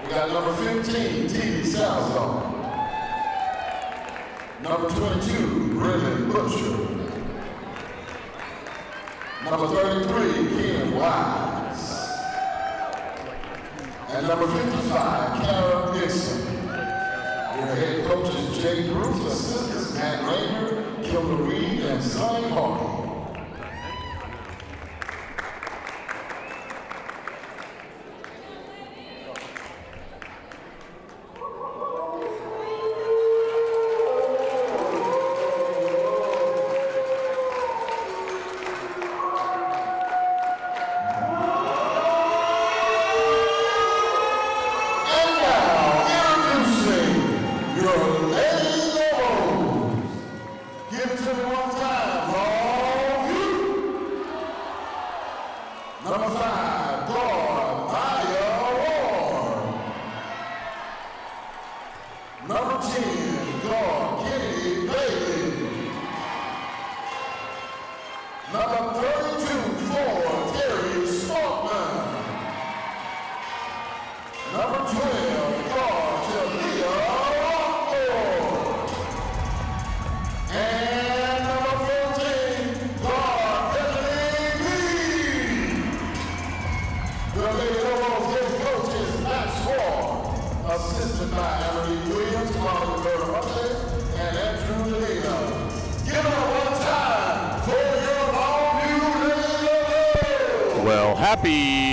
We got number 15, T.D. Salazar. Number 22, Brendan Butcher. Number 33, Ken Wise. And number 55, Kara Dixon. Your head coaches, Jay Bruce, assistants, Matt Ranger, Kilmer Reed, and Sonny Hawkins.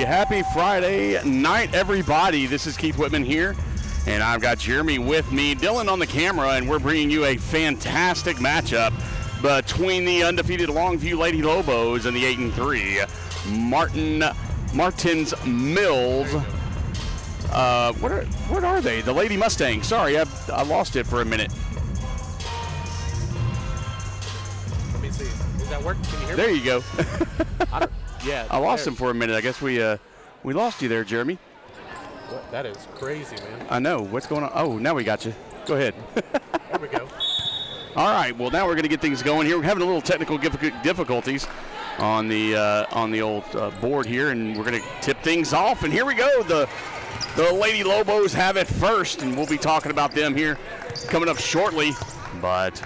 Happy Friday night, everybody. This is Keith Whitman here, and I've got Jeremy with me, Dylan on the camera, and we're bringing you a fantastic matchup between the undefeated Longview Lady Lobos and the 8-3 Martins Mills. What are they? The Lady Mustangs. Sorry, I lost it for a minute. Let me see. Does that work? Can you hear me? There you go. Yeah, I lost him for a minute. I guess we lost you there, Jeremy. What? That is crazy, man. I know. What's going on? Oh, now we got you. Go ahead. There we go. All right. Well, now we're going to get things going here. We're having a little technical difficulties on the old board here, and we're going to tip things off. And here we go. The Lady Lobos have it first, and we'll be talking about them here coming up shortly. But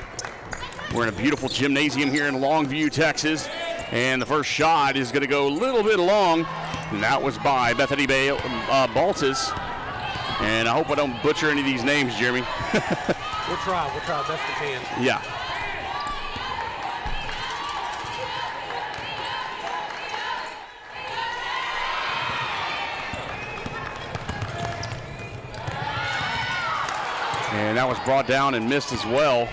we're in a beautiful gymnasium here in Longview, Texas. And the first shot is going to go a little bit long, and that was by Bethany Baltus. And I hope I don't butcher any of these names, Jeremy. We'll try best we can. Yeah. And that was brought down and missed as well.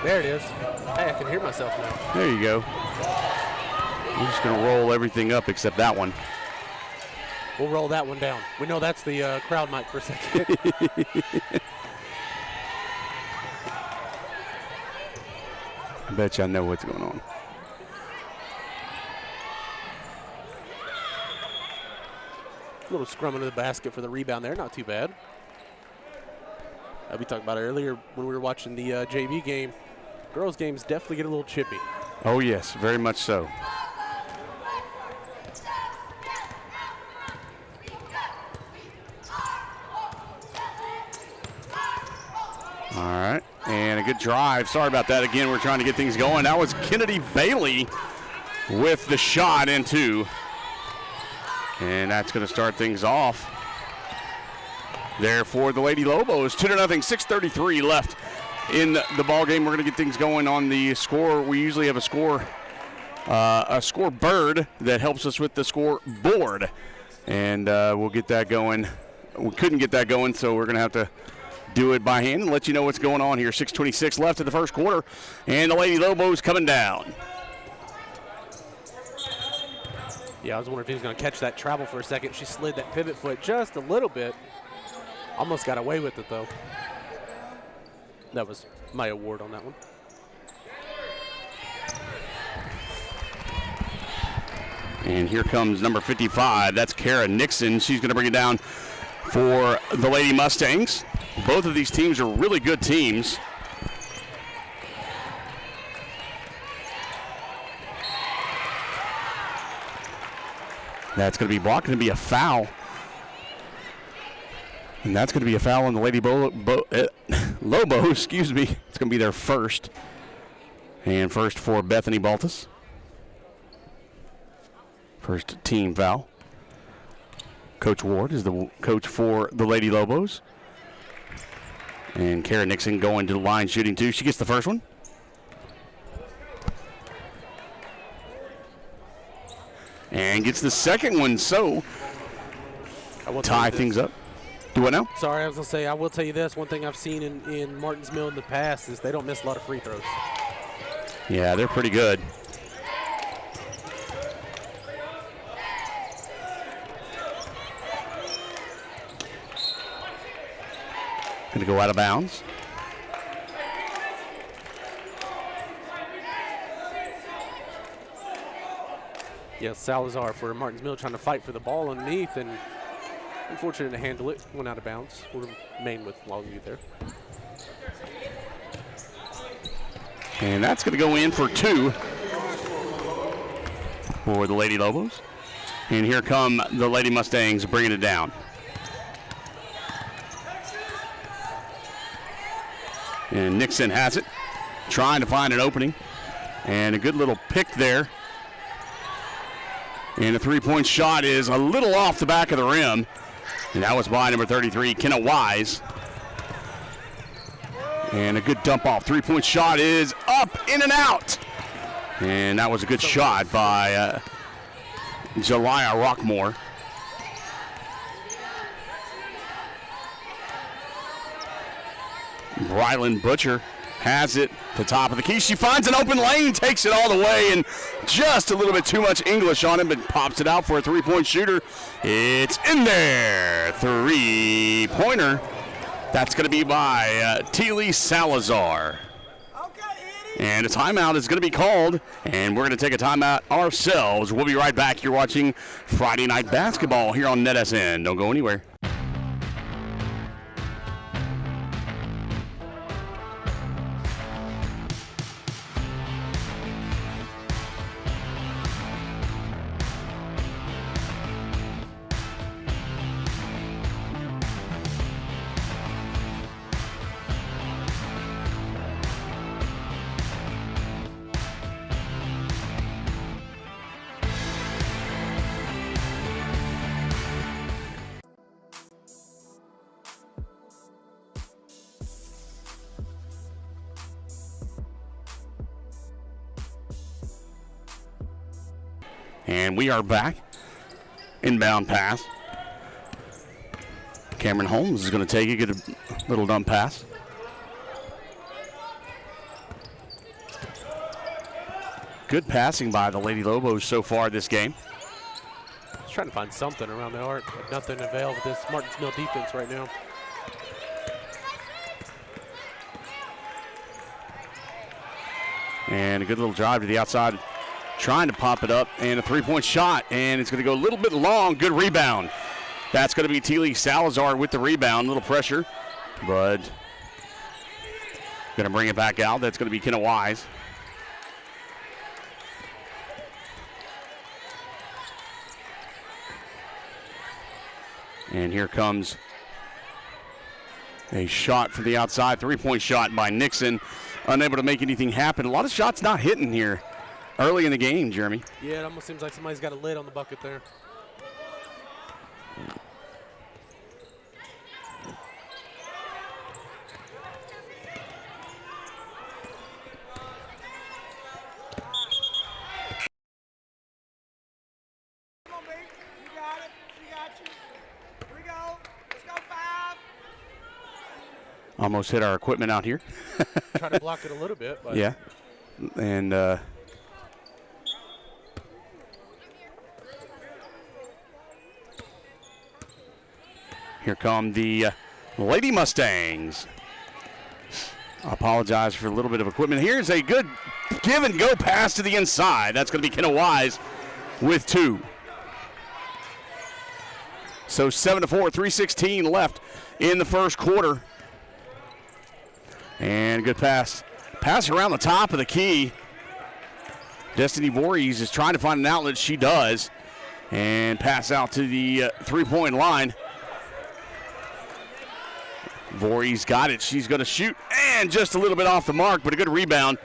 There it is. Hey, I can hear myself now. There you go. I'm just going to roll everything up except that one. We'll roll that one down. We know that's the crowd mic for a second. I bet you I know what's going on. A little scrum into the basket for the rebound there. Not too bad. We talked about it earlier when we were watching the JV game. Girls' games definitely get a little chippy. Oh, yes, very much so. All right, and a good drive. Sorry about that. Again, we're trying to get things going. That was Kennedy Bailey with the shot in two. And that's going to start things off there for the Lady Lobos. 2-0, 6:33 left in the ball game. We're going to get things going on the score. We usually have a score bird that helps us with the score board, and we'll get that going. We couldn't get that going, so we're going to have to do it by hand and let you know what's going on here. 6:26 left in the first quarter, and the Lady Lobos coming down. Yeah, I was wondering if he was going to catch that travel for a second. She slid that pivot foot just a little bit. Almost got away with it, though. That was my award on that one. And here comes number 55. That's Kara Nixon. She's going to bring it down for the Lady Mustangs. Both of these teams are really good teams. That's going to be blocked. Going to be a foul. And that's going to be a foul on the Lady Lobo, excuse me. It's going to be their first. And first for Bethany Baltus. First team foul. Coach Ward is the coach for the Lady Lobos. And Kara Nixon going to the line shooting two. She gets the first one. And gets the second one, so tie things up. Do what now? Sorry, I was going to say, I will tell you this. One thing I've seen in Martins Mill in the past is they don't miss a lot of free throws. Yeah, they're pretty good. Going to go out of bounds. Yes, Salazar for Martins Mill trying to fight for the ball underneath, and unfortunate to handle it. Went out of bounds. We'll remain with Longview there. And that's going to go in for two for the Lady Lobos. And here come the Lady Mustangs bringing it down. And Nixon has it, trying to find an opening. And a good little pick there. And a three-point shot is a little off the back of the rim. And that was by number 33, Kenna Wise. And a good dump off. Three-point shot is up, in and out. And that was a good shot by Jaliyah Rockmore. Brylan Butcher has it to the top of the key. She finds an open lane, takes it all the way, and just a little bit too much English on him, but pops it out for a three-point shooter. It's in there. Three-pointer. That's going to be by Teely Salazar. And a timeout is going to be called, and we're going to take a timeout ourselves. We'll be right back. You're watching Friday Night Basketball here on NETSN. Don't go anywhere. And we are back. Inbound pass. Cameron Holmes is going to take it, get a little dump pass. Good passing by the Lady Lobos so far this game. Just trying to find something around the arc, but nothing available with this Martins Mill defense right now. And a good little drive to the outside. Trying to pop it up, and a three-point shot, and it's going to go a little bit long. Good rebound. That's going to be Teely Salazar with the rebound. A little pressure, but going to bring it back out. That's going to be Kenna Wise. And here comes a shot from the outside. Three-point shot by Nixon. Unable to make anything happen. A lot of shots not hitting here early in the game, Jeremy. Yeah, it almost seems like somebody's got a lid on the bucket there. Come on, baby. You got it. We got you. Here we go. Let's go, 5. Almost hit our equipment out here. Try to block it a little bit, but yeah. And here come the Lady Mustangs. I apologize for a little bit of equipment. Here's a good give and go pass to the inside. That's going to be Kenna Wise with two. So 7-4, 3:16 left in the first quarter. And good pass. Pass around the top of the key. Destiny Voorhees is trying to find an outlet. She does. And pass out to the three-point line. Voorhees got it. She's going to shoot, and just a little bit off the mark, but a good rebound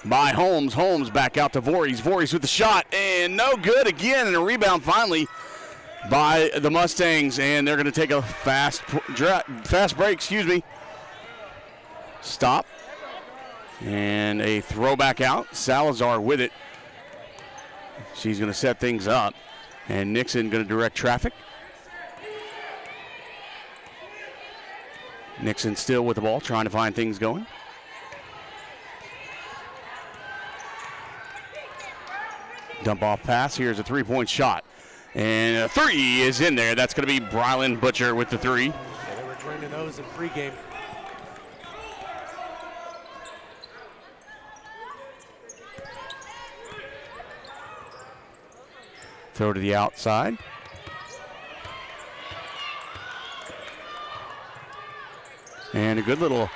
by Holmes. Holmes back out to Voorhees. Voorhees with the shot, and no good again, and a rebound finally by the Mustangs, and they're going to take a fast break, Stop. And a throwback out. Salazar with it. She's going to set things up, and Nixon going to direct traffic. Nixon still with the ball, trying to find things going. Dump off pass. Here's a three-point shot. And a three is in there. That's going to be Brylan Butcher with the three. Yeah, they were draining those in pregame. Throw to the outside. And a good little,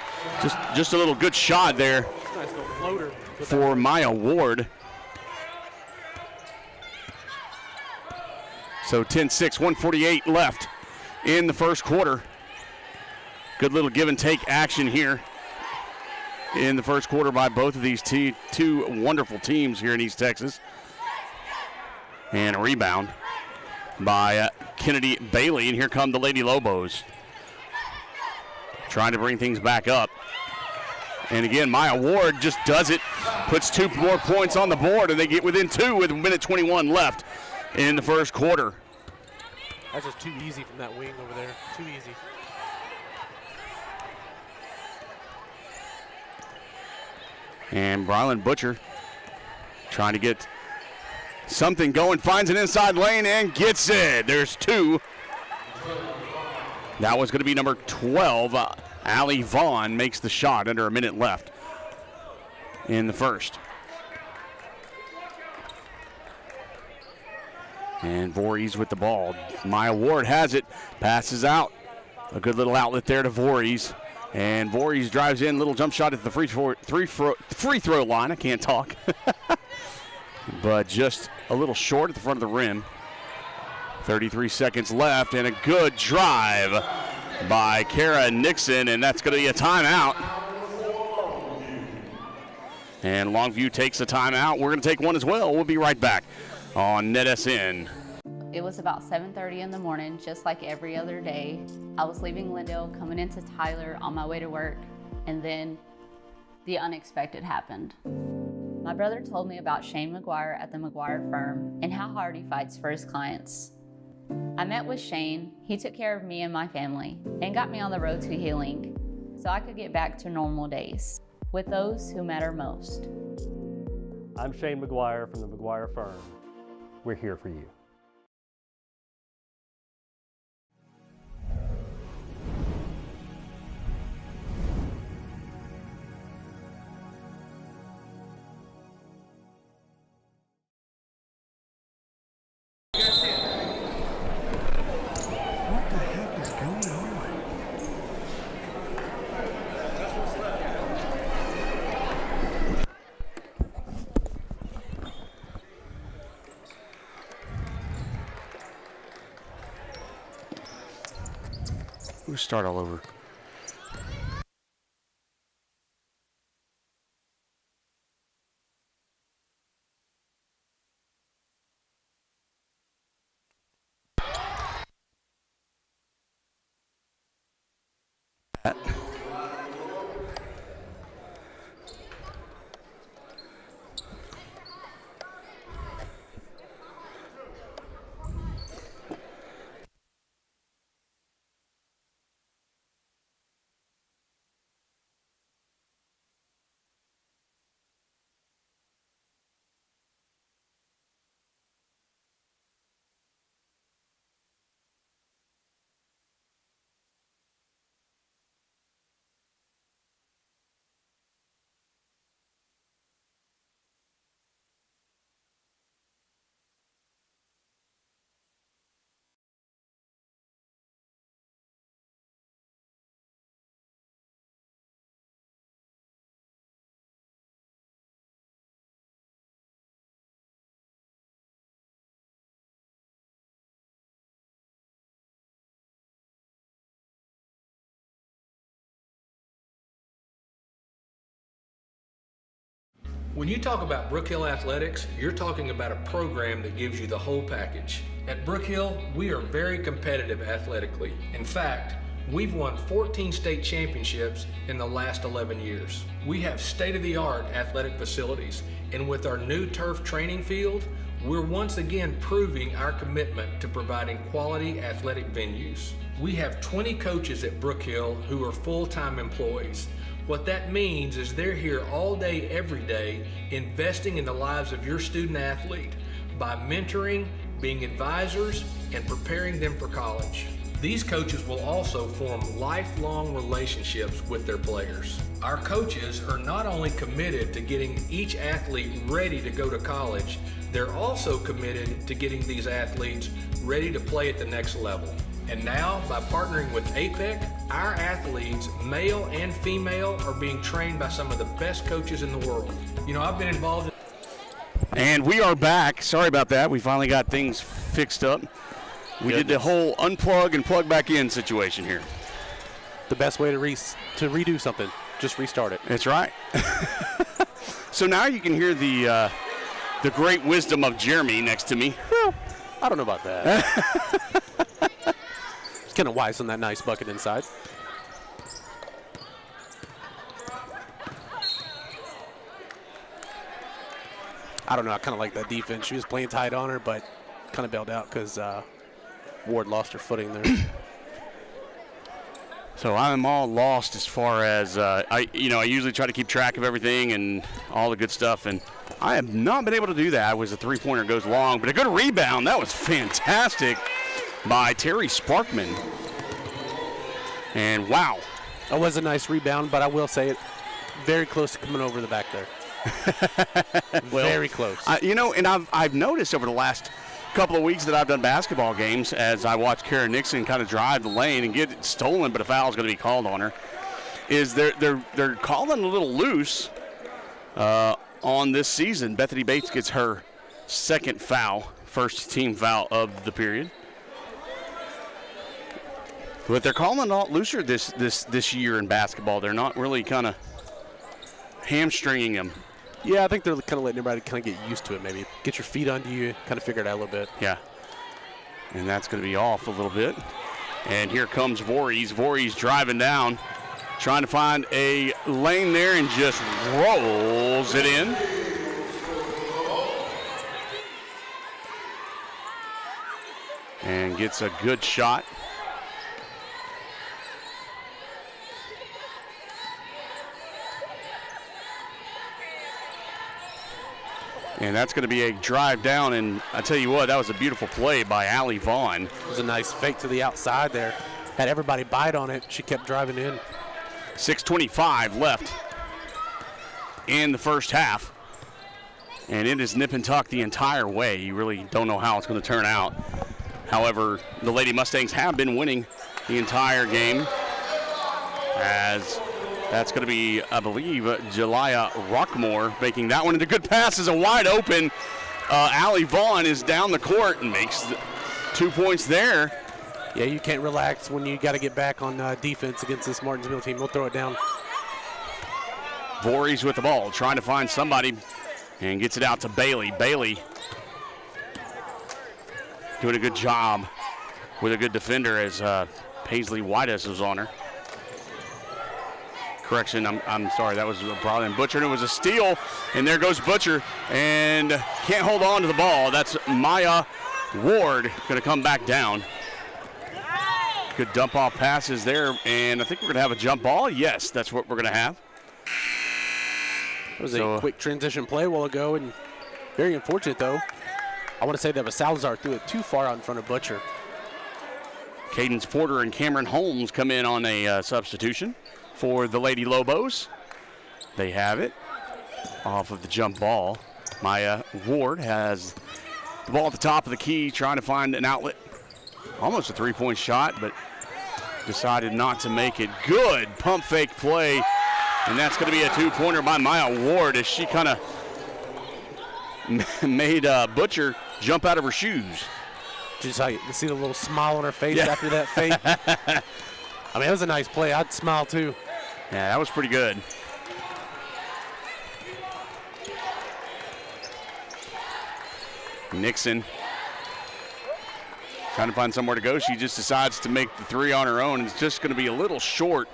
just a little good shot there Nice little floater for Maya Ward. So 10-6, 148 left in the first quarter. Good little give and take action here in the first quarter by both of these two wonderful teams here in East Texas. And a rebound by Kennedy Bailey, and here come the Lady Lobos. Trying to bring things back up. And again, Maya Ward just does it, puts 2 more points on the board, and they get within 2 with 1:21 left in the first quarter. That's just too easy from that wing over there. Too easy. And Brylan Butcher trying to get something going, finds an inside lane and gets it. There's 2. That was going to be number 12. Allie Vaughn makes the shot under a minute left in the first. And Voorhees with the ball. Maya Ward has it, passes out. A good little outlet there to Voorhees. And Voorhees drives in, little jump shot at the free throw line. I can't talk. But just a little short at the front of the rim. 33 seconds left, and a good drive by Kara Nixon, and that's going to be a timeout. And Longview takes a timeout. We're going to take one as well. We'll be right back on NETSN. It was about 7:30 in the morning, just like every other day. I was leaving Glendale, coming into Tyler on my way to work, and then the unexpected happened. My brother told me about Shane McGuire at the McGuire firm and how hard he fights for his clients. I met with Shane. He took care of me and my family and got me on the road to healing so I could get back to normal days with those who matter most. I'm Shane McGuire from the McGuire firm. We're here for you. What the heck is going on? We'll start all over. When you talk about Brook Hill Athletics, you're talking about a program that gives you the whole package. At Brook Hill, we are very competitive athletically. In fact, we've won 14 state championships in the last 11 years. We have state-of-the-art athletic facilities, and with our new turf training field, we're once again proving our commitment to providing quality athletic venues. We have 20 coaches at Brook Hill who are full-time employees. What that means is they're here all day, every day, investing in the lives of your student athlete by mentoring, being advisors, and preparing them for college. These coaches will also form lifelong relationships with their players. Our coaches are not only committed to getting each athlete ready to go to college, they're also committed to getting these athletes ready to play at the next level. And now, by partnering with APEC, our athletes, male and female, are being trained by some of the best coaches in the world. You know, I've been involved in... And we are back. Sorry about that. We finally got things fixed up. We did the whole unplug and plug back in situation here. The best way to redo something, just restart it. That's right. So now you can hear the great wisdom of Jeremy next to me. Well, I don't know about that. It's kind of wise on that nice bucket inside. I don't know. I kind of like that defense. She was playing tight on her, but kind of bailed out because Ward lost her footing there. So I'm all lost as far as I usually try to keep track of everything and all the good stuff, and I have not been able to do that. It was a three-pointer, goes long, but a good rebound. That was fantastic by Terry Sparkman. And wow. That was a nice rebound, but I will say it very close to coming over the back there. Well, very close. And I've noticed over the last couple of weeks that I've done basketball games as I watch Kara Nixon kind of drive the lane and get it stolen, but a foul is going to be called on her, is they're calling a little loose on this season. Bethany Bates gets her second foul, first team foul of the period. But they're calling a lot looser this year in basketball. They're not really kind of hamstringing them. Yeah, I think they're kind of letting everybody kind of get used to it maybe. Get your feet under you, kind of figure it out a little bit. Yeah. And that's going to be off a little bit. And here comes Voorhees. Voorhees driving down, trying to find a lane there and just rolls it in. And gets a good shot. And that's going to be a drive down, and I tell you what, that was a beautiful play by Allie Vaughn. It was a nice fake to the outside there. Had everybody bite on it. She kept driving in. 6:25 left in the first half. And it is nip and tuck the entire way. You really don't know how it's going to turn out. However, the Lady Mustangs have been winning the entire game, as that's going to be, I believe, Jaliyah Rockmore making that one. And the good pass is a wide open. Allie Vaughn is down the court and makes 2 points there. Yeah, you can't relax when you got to get back on defense against this Martinsville team. We'll throw it down. Voorhees with the ball, trying to find somebody, and gets it out to Bailey. Bailey doing a good job with a good defender as Paisley Whitus was on her. Correction, I'm sorry, that was probably Butcher, and it was a steal, and there goes Butcher, and can't hold on to the ball. That's Maya Ward going to come back down. Good dump off passes there, and I think we're going to have a jump ball. Yes, that's what we're going to have. It was a quick transition play a while ago, and very unfortunate, though. I want to say that was Salazar threw it too far out in front of Butcher. Cadence Porter and Cameron Holmes come in on a substitution for the Lady Lobos. They have it off of the jump ball. Maya Ward has the ball at the top of the key, trying to find an outlet. Almost a three-point shot, but decided not to make it. Good pump fake play, and that's going to be a two-pointer by Maya Ward as she kind of made Butcher jump out of her shoes. Just how you see the little smile on her face after that fake. I mean, it was a nice play. I'd smile too. Yeah, that was pretty good. Nixon trying to find somewhere to go. She just decides to make the three on her own. It's just going to be a little short.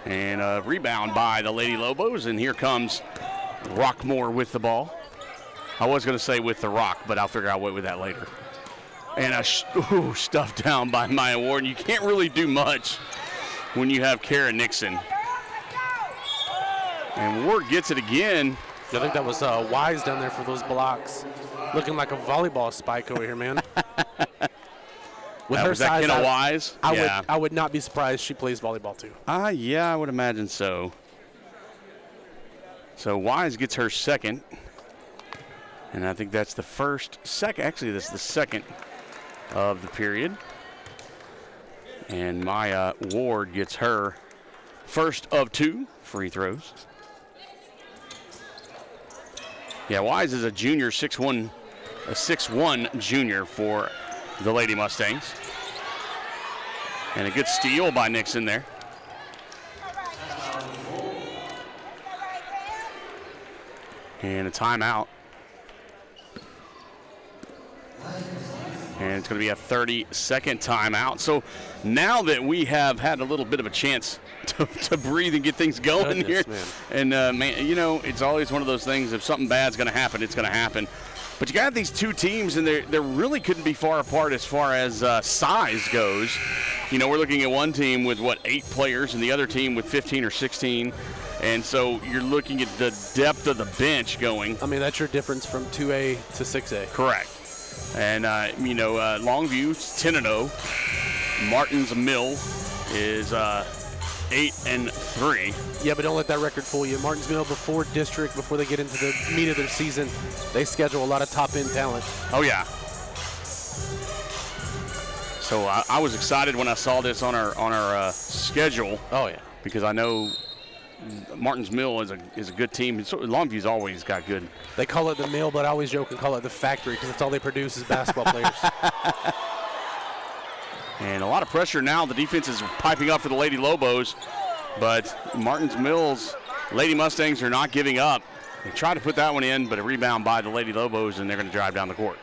And a rebound by the Lady Lobos. And here comes Rockmore with the ball. I was going to say with the rock, but I'll figure out what with that later. And a stuff down by Maya Ward. You can't really do much when you have Kara Nixon. And Ward gets it again. I think that was Wise down there for those blocks. Looking like a volleyball spike over here, man. With her was that size, Kenna Wise? I would not be surprised she plays volleyball too. Yeah, I would imagine so. So Wise gets her second. And I think that's the second. Actually, this is the second of the period. And Maya Ward gets her first of 2 free throws. Yeah, Wise is a junior, 6'1", a 6'1" junior for the Lady Mustangs. And a good steal by Nixon there. And a timeout. And it's going to be a 30-second timeout. So now that we have had a little bit of a chance to breathe and get things going here. Man. And, man, you know, it's always one of those things. If something bad's going to happen, it's going to happen. But you got these two teams, and they really couldn't be far apart as far as size goes. You know, we're looking at one team with, 8 players, and the other team with 15 or 16. And so you're looking at the depth of the bench going. I mean, that's your difference from 2A to 6A. Correct. And, you know, Longview 10-0. Martin's Mill is 8-3. Yeah, but don't let that record fool you. Martin's Mill, before district, before they get into the meat of their season, they schedule a lot of top-end talent. Oh, yeah. So I was excited when I saw this on our schedule. Oh, yeah. Because I know Martin's Mill is a good team. So Longview's always got good. They call it the mill, but I always joke and call it the factory because that's all they produce is basketball players. And a lot of pressure now. The defense is piping up for the Lady Lobos, but Martin's Mill's Lady Mustangs are not giving up. They try to put that one in, but a rebound by the Lady Lobos, and they're going to drive down the court.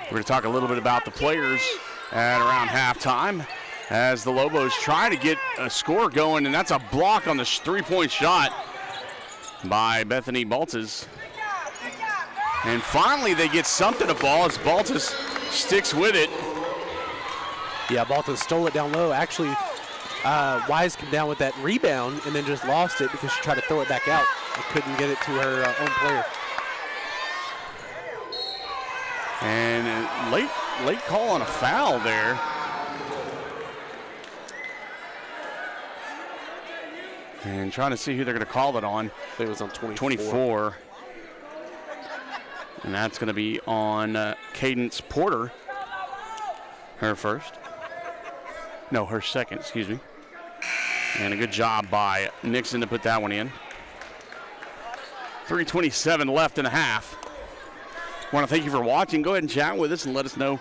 We're going to talk a little bit about the players at around halftime as the Lobos try to get a score going, and that's a block on the three-point shot by Bethany Baltus. And finally they get something to fall as Baltus sticks with it. Yeah, Baltus stole it down low. Actually, Wise came down with that rebound and then just lost it because she tried to throw it back out and couldn't get it to her own player. And late call on a foul there. And trying to see who they're going to call it on. I think it was on 24. 24. And that's going to be on Cadence Porter. Her first. No, her second, excuse me. And a good job by Nixon to put that one in. 3:27 left in a half. I want to thank you for watching. Go ahead and chat with us and let us know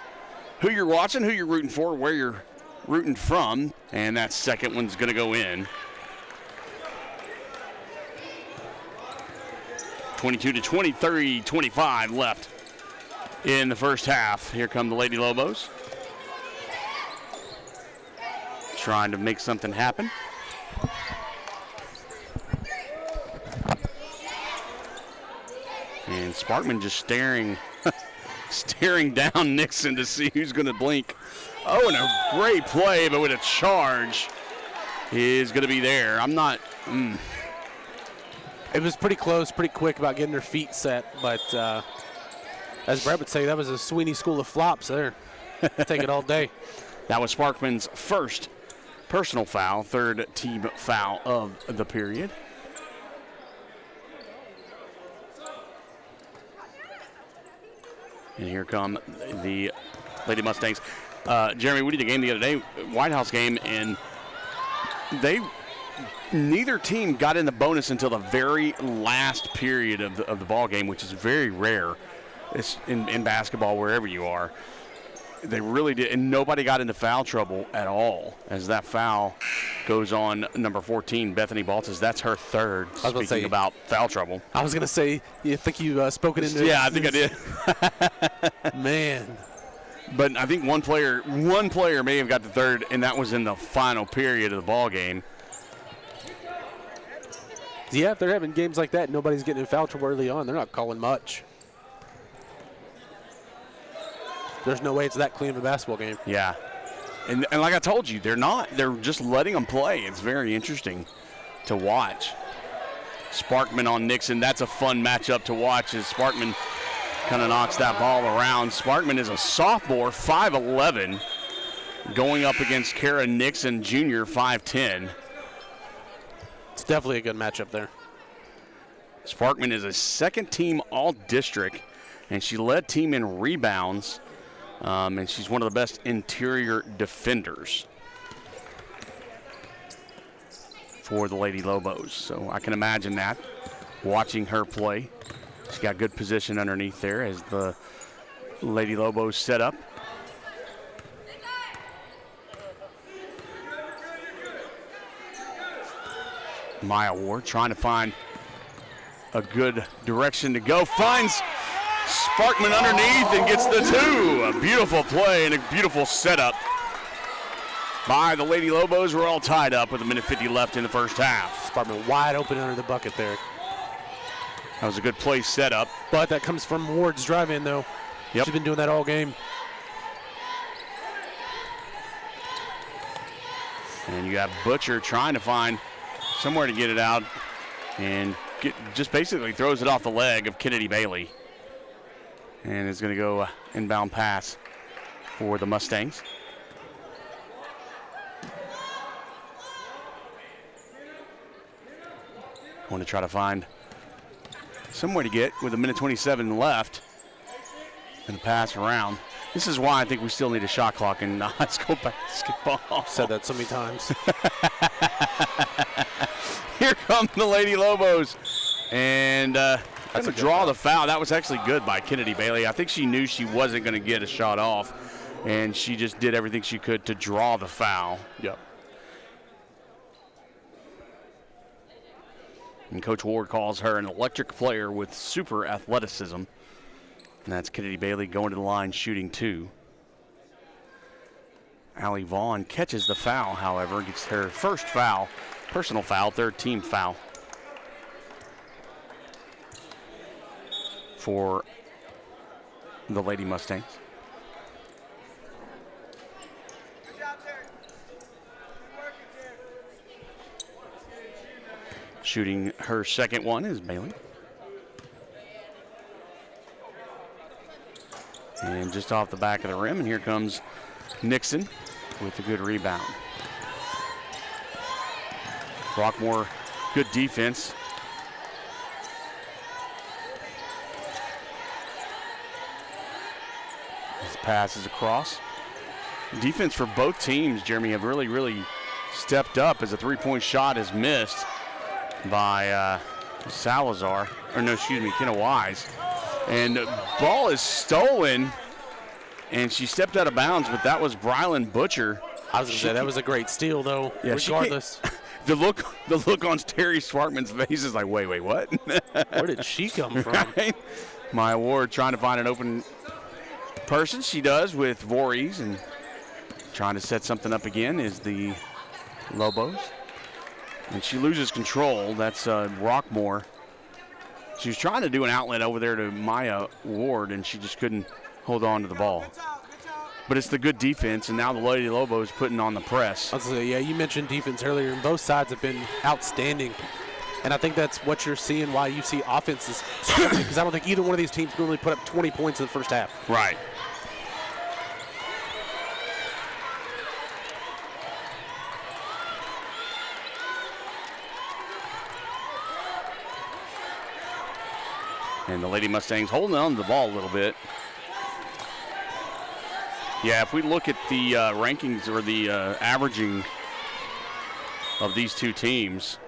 who you're watching, who you're rooting for, where you're rooting from. And that second one's going to go in. 22-20, 30-25 left in the first half. Here come the Lady Lobos. Trying to make something happen. And Sparkman just staring down Nixon to see who's going to blink. Oh, and a great play, but with a charge is going to be there. I'm not... It was pretty close, pretty quick about getting her feet set, but as Brett would say, that was a Sweeney school of flops there. Take it all day. That was Sparkman's first personal foul, third team foul of the period. And here come the Lady Mustangs. Jeremy, we did a game the other day, White House game, and neither team got in the bonus until the very last period of the ball game, which is very rare. It's in basketball wherever you are. They really did, and nobody got into foul trouble at all as that foul goes on number 14, Bethany Baltas. That's her third, speaking about foul trouble. I was going to say, you think you spoke it into Yeah, I think I did. Man. But I think one player may have got the third, and that was in the final period of the ball game. Yeah, if they're having games like that, nobody's getting in foul trouble early on. They're not calling much. There's no way it's that clean of a basketball game. Yeah. And like I told you, they're not. They're just letting them play. It's very interesting to watch. Sparkman on Nixon. That's a fun matchup to watch as Sparkman kind of knocks that ball around. Sparkman is a sophomore, 5'11", going up against Kara Nixon, junior, 5'10". It's definitely a good matchup there. Sparkman is a second-team all-district, and she led team in rebounds. And she's one of the best interior defenders for the Lady Lobos. So I can imagine that, watching her play. She's got good position underneath there as the Lady Lobos set up. Maya Ward trying to find a good direction to go. Finds Sparkman underneath and gets the two. A beautiful play and a beautiful setup by the Lady Lobos. We're all tied up with 1:50 left in the first half. Sparkman wide open under the bucket there. That was a good play setup. But that comes from Ward's drive-in, though. Yep. She's been doing that all game. And you got Butcher trying to find somewhere to get it out and just basically throws it off the leg of Kennedy Bailey. And it's going to go inbound pass for the Mustangs. Going to try to find somewhere to get with 1:27 left and pass around. This is why I think we still need a shot clock in high school basketball. Said that so many times. Here come the Lady Lobos. And that's a draw the foul. That was actually good by Kennedy Bailey. I think she knew she wasn't going to get a shot off, and she just did everything she could to draw the foul. Yep. And Coach Ward calls her an electric player with super athleticism. And that's Kennedy Bailey going to the line shooting two. Allie Vaughn catches the foul, however, gets her first foul, personal foul, third team foul for the Lady Mustangs. Good job, Terry. Good work, Terry. Shooting her second one is Bailey. And just off the back of the rim, and here comes Nixon with a good rebound. Rockmore, good defense. This pass is across. Defense for both teams, Jeremy, have really stepped up as a three-point shot is missed by Salazar, or no, excuse me, Kenna Wise. And the ball is stolen, and she stepped out of bounds, but that was Brylan Butcher. I was going to say, that was a great steal, though, Yeah, regardless. The look on Terry Swartman's face is like, wait, what? Where did she come from? Right? Maya Ward trying to find an open person. She does with Voorhees, and trying to set something up again is the Lobos. And she loses control. That's Rockmore. She was trying to do an outlet over there to Maya Ward, and she just couldn't hold on to the ball. Good job, good job. But it's the good defense, and now the Lady Lobos putting on the press. I was gonna say, yeah, you mentioned defense earlier, and both sides have been outstanding. And I think that's what you're seeing, why you see offenses struggling, because I don't think either one of these teams normally put up 20 points in the first half. Right. And the Lady Mustangs holding on to the ball a little bit. Yeah, if we look at the rankings or the averaging of these two teams,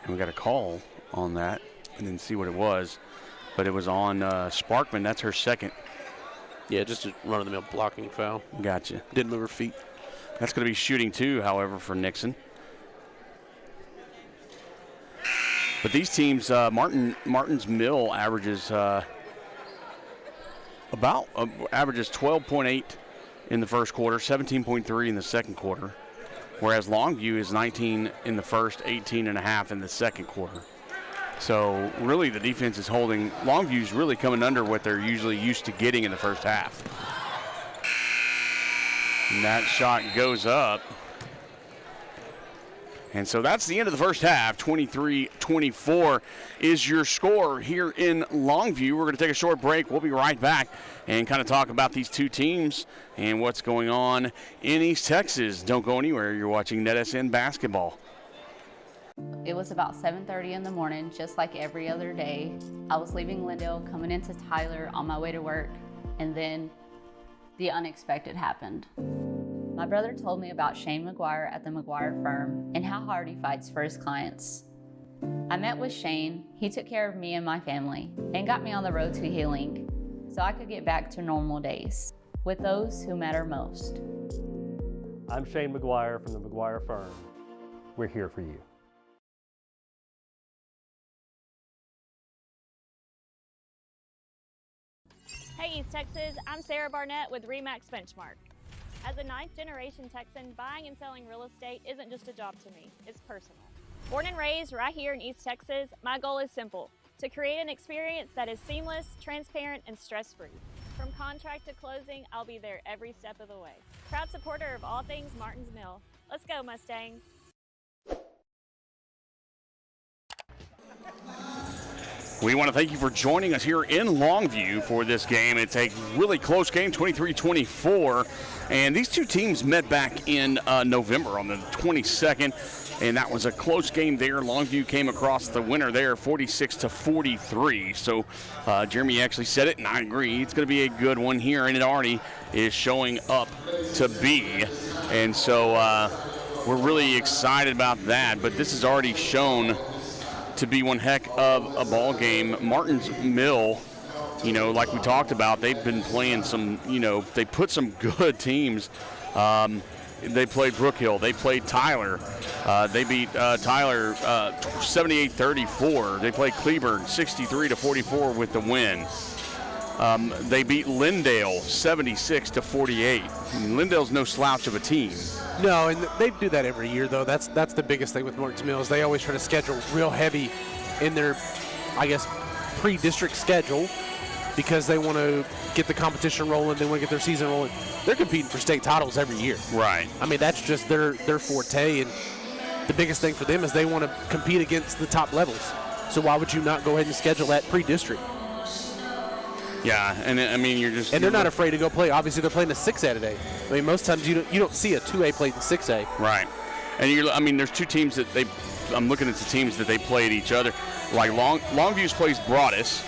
and we got a call on that, and then see what it was. but it was on Sparkman. That's her second. Yeah, just a run-of-the-mill blocking foul. Gotcha. Didn't move her feet. That's going to be shooting 2, however, for Nixon. But these teams, Martin's Mill averages averages 12.8 in the first quarter, 17.3 in the second quarter, whereas Longview is 19 in the first, 18.5 in the second quarter. So really the defense is holding. Longview's really coming under what they're usually used to getting in the first half. And that shot goes up. And so that's the end of the first half. 23-24 is your score here in Longview. We're going to take a short break. We'll be right back and kind of talk about these two teams and what's going on in East Texas. Don't go anywhere. You're watching NETSN basketball. It was about 7:30 in the morning, just like every other day. I was leaving Lindale, coming into Tyler on my way to work, and then the unexpected happened. My brother told me about Shane McGuire at the McGuire firm and how hard he fights for his clients. I met with Shane, he took care of me and my family, and got me on the road to healing so I could get back to normal days with those who matter most. I'm Shane McGuire from the McGuire firm. We're here for you. Hey East Texas, I'm Sarah Barnett with RE/MAX Benchmark. As a 9th-generation Texan, buying and selling real estate isn't just a job to me, it's personal. Born and raised right here in East Texas, my goal is simple: to create an experience that is seamless, transparent, and stress-free. From contract to closing, I'll be there every step of the way. Proud supporter of all things Martins Mill. Let's go, Mustangs. We want to thank you for joining us here in Longview for this game. It's a really close game, 23-24. And these two teams met back in November on the 22nd, and that was a close game there. Longview came across the winner there, 46-43. So Jeremy actually said it, and I agree. It's going to be a good one here, and it already is showing up to be. And so we're really excited about that. But this has already shown to be one heck of a ball game. Martins Mill, you know, like we talked about, they've been playing some, you know, they put some good teams. They played Brook Hill. They played Tyler. They beat Tyler 78-34. They played Cleburne 63-44 with the win. They beat Lindale 76-48. Lindale's no slouch of a team. No, and they do that every year, though. That's the biggest thing with Martins Mill is they always try to schedule real heavy in their, I guess, pre-district schedule because they want to get the competition rolling. They want to get their season rolling. They're competing for state titles every year. Right. I mean, that's just their forte, and the biggest thing for them is they want to compete against the top levels. So why would you not go ahead and schedule that pre-district? Yeah, and I mean, and they're not afraid to go play. Obviously, they're playing a 6A today. I mean, most times you don't see a 2A played in 6A. Right, and I mean, there's two teams that I'm looking at the teams that they played each other. Like Longview's plays Broadus.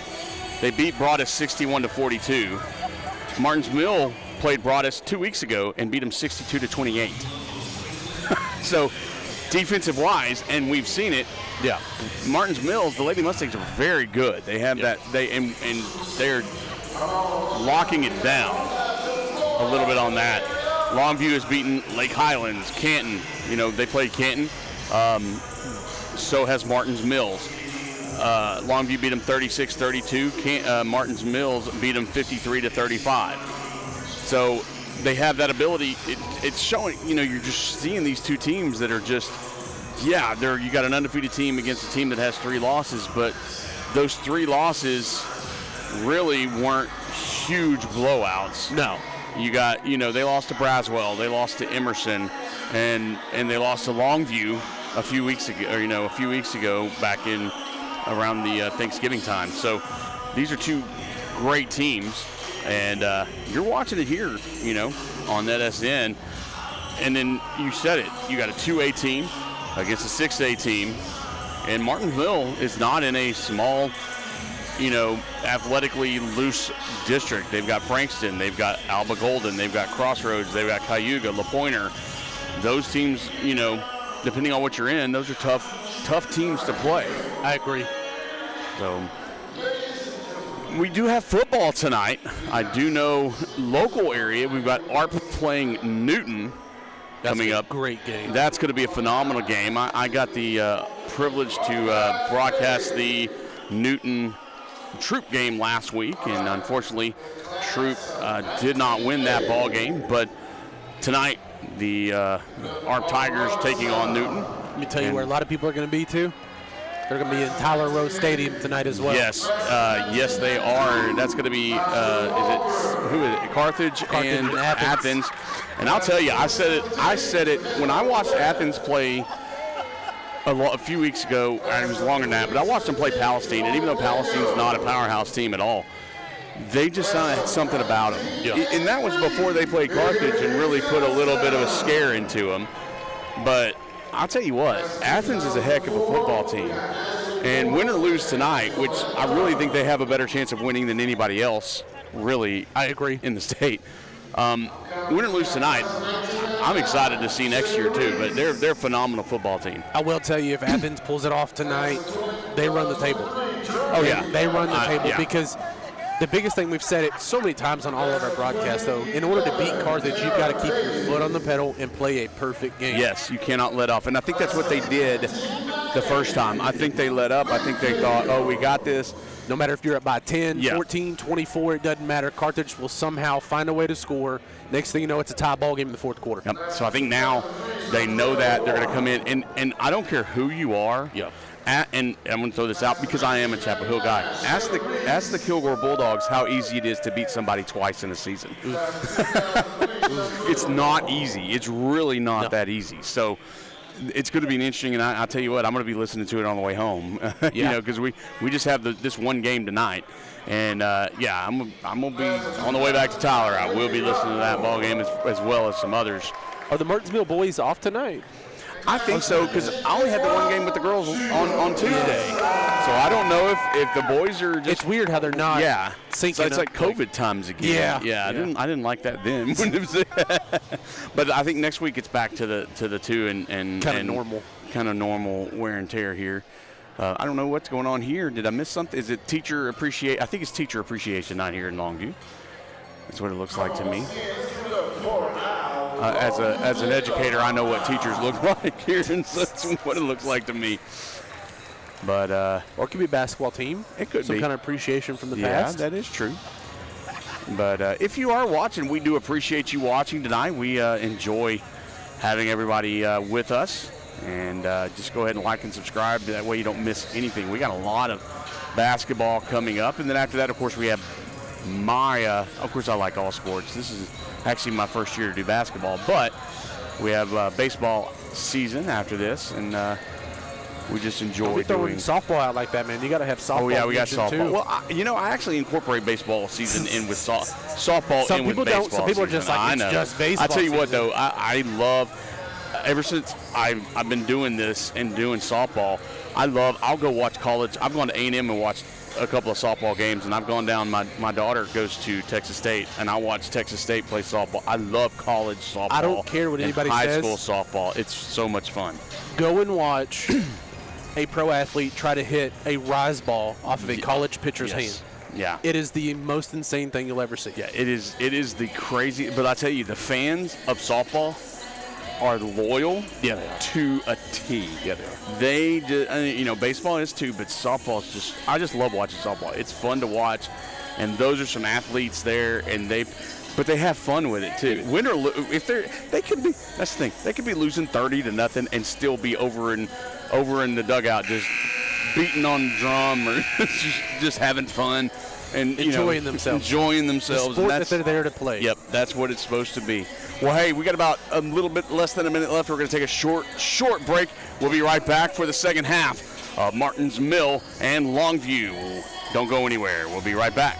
They beat Broadus 61-42. Martins Mill played Broadus 2 weeks ago and beat them 62-28. So, defensive-wise, and we've seen it. Yeah, Martins Mills, the Lady Mustangs are very good. They have that, and they're locking it down a little bit on that. Longview has beaten Lake Highlands, Canton. You know, they played Canton. So has Martins Mills. Longview beat them 36-32. Martins Mills beat them 53-35. So they have that ability. It's showing, you know, you're just seeing these two teams that are just, yeah, you got an undefeated team against a team that has 3 losses, but those 3 losses really weren't huge blowouts. No. You got, you know, they lost to Braswell, they lost to Emerson, and they lost to Longview a few weeks ago back in around the Thanksgiving time. So these are 2 great teams, and you're watching it here, you know, on NETSN. And then you said it, you got a 2A team against a 6A team, and Martins Mill is not in a small, you know, athletically loose district. They've got Frankston, they've got Alba Golden, they've got Crossroads, they've got Cayuga, La Pointer. Those teams, you know, depending on what you're in, those are tough teams to play. I agree. So We do have football tonight. I do know local area. We've got ARP playing Newton coming up. Great game. That's going to be a phenomenal game. I got the privilege to broadcast the Newton Troop game last week, and unfortunately, Troop did not win that ball game. But tonight, the ARP Tigers taking on Newton. Let me tell you where a lot of people are going to be too. They're going to be in Tyler Rose Stadium tonight as well. Yes, yes, they are. That's going to be who is it? Carthage and Athens. And I'll tell you, I said it when I watched Athens play a few weeks ago. It was longer than that, but I watched them play Palestine, and even though Palestine's not a powerhouse team at all, they just had something about them. Yeah. And that was before they played Carthage and really put a little bit of a scare into them. But I'll tell you what, Athens is a heck of a football team. And win or lose tonight, which I really think they have a better chance of winning than anybody else, really. I agree. In the state. Win or lose tonight, I'm excited to see next year too, but they're a phenomenal football team. I will tell you, if Athens pulls it off tonight, they run the table. Oh, yeah. They run the table yeah. because the biggest thing, we've said it so many times on all of our broadcasts, though, in order to beat Carthage, you've got to keep your foot on the pedal and play a perfect game. Yes, you cannot let off. And I think that's what they did the first time. I think they let up. I think they thought, oh, we got this. No matter if you're up by 10, Yeah. 14, 24, it doesn't matter. Carthage will somehow find a way to score. Next thing you know, it's a tie ball game in the fourth quarter. Yep. So I think now they know that they're going to come in. And I don't care who you are. Yeah. And I'm going to throw this out because I am a Chapel Hill guy. Ask the Kilgore Bulldogs how easy it is to beat somebody twice in a season. It's not easy. It's really not that easy. So it's going to be an interesting, and I'll tell you what, I'm going to be listening to it on the way home. You know, because we just have this one game tonight. And, I'm going to be on the way back to Tyler. I will be listening to that ball game as well as some others. Are the Martinsville boys off tonight? I think so, because I only had the one game with the girls on Tuesday. So I don't know if the boys are just. It's weird how they're not. Yeah. Syncing So it's up. like COVID times again. Yeah. I didn't like that then. When it was but I think next week it's back to the two and Kind of normal. Kind of normal wear and tear here. I don't know what's going on here. Did I miss something? Is it teacher appreciation? I think it's teacher appreciation night here in Longview. That's what it looks like to me. As an educator, I know what teachers look like here, and so that's what it looks like to me. But Or it could be a basketball team. It could Some be. kind of appreciation from the yeah, past. that is true. But if you are watching, we do appreciate you watching tonight. We enjoy having everybody with us. And just go ahead and like and subscribe. That way you don't miss anything. We got a lot of basketball coming up. And then after that, of course, we have of course, I like all sports. This is actually my first year to do basketball. But we have baseball season after this. And we just enjoy We're throwing doing softball out like that, man. You got to have softball. Oh, yeah, we got mentioned, softball. too. Well, I actually incorporate baseball season in with softball Some in with people baseball don't. Some people are just season. like, I it's know. just baseball I tell you what, season. though, I love, ever since I've been doing this and doing softball, I'll go watch college. I've gone to A&M and watched a couple of softball games, and I've gone down, my daughter goes to Texas State, and I watch Texas State play softball. I love college softball. I don't care what and anybody high says. school softball. It's so much fun. Go and watch a pro athlete try to hit a rise ball off of a college pitcher's hand. Yeah. It is the most insane thing you'll ever see. Yeah, it is the crazy. But I tell you, the fans of softball are loyal to a T. Yeah, they are. They just, baseball is too, but softball is just. I just love watching softball. It's fun to watch, and those are some athletes there, and but they have fun with it too. Win or lose, they could be. That's the thing. They could be losing 30-0 and still be over in the dugout just beating on the drum or just having fun and Enjoying themselves. Enjoying themselves. The sport and that they're there to play. Yep, that's what it's supposed to be. Well, hey, we got about a little bit less than a minute left. We're going to take a short break. We'll be right back for the second half of Martins Mill and Longview. Don't go anywhere. We'll be right back.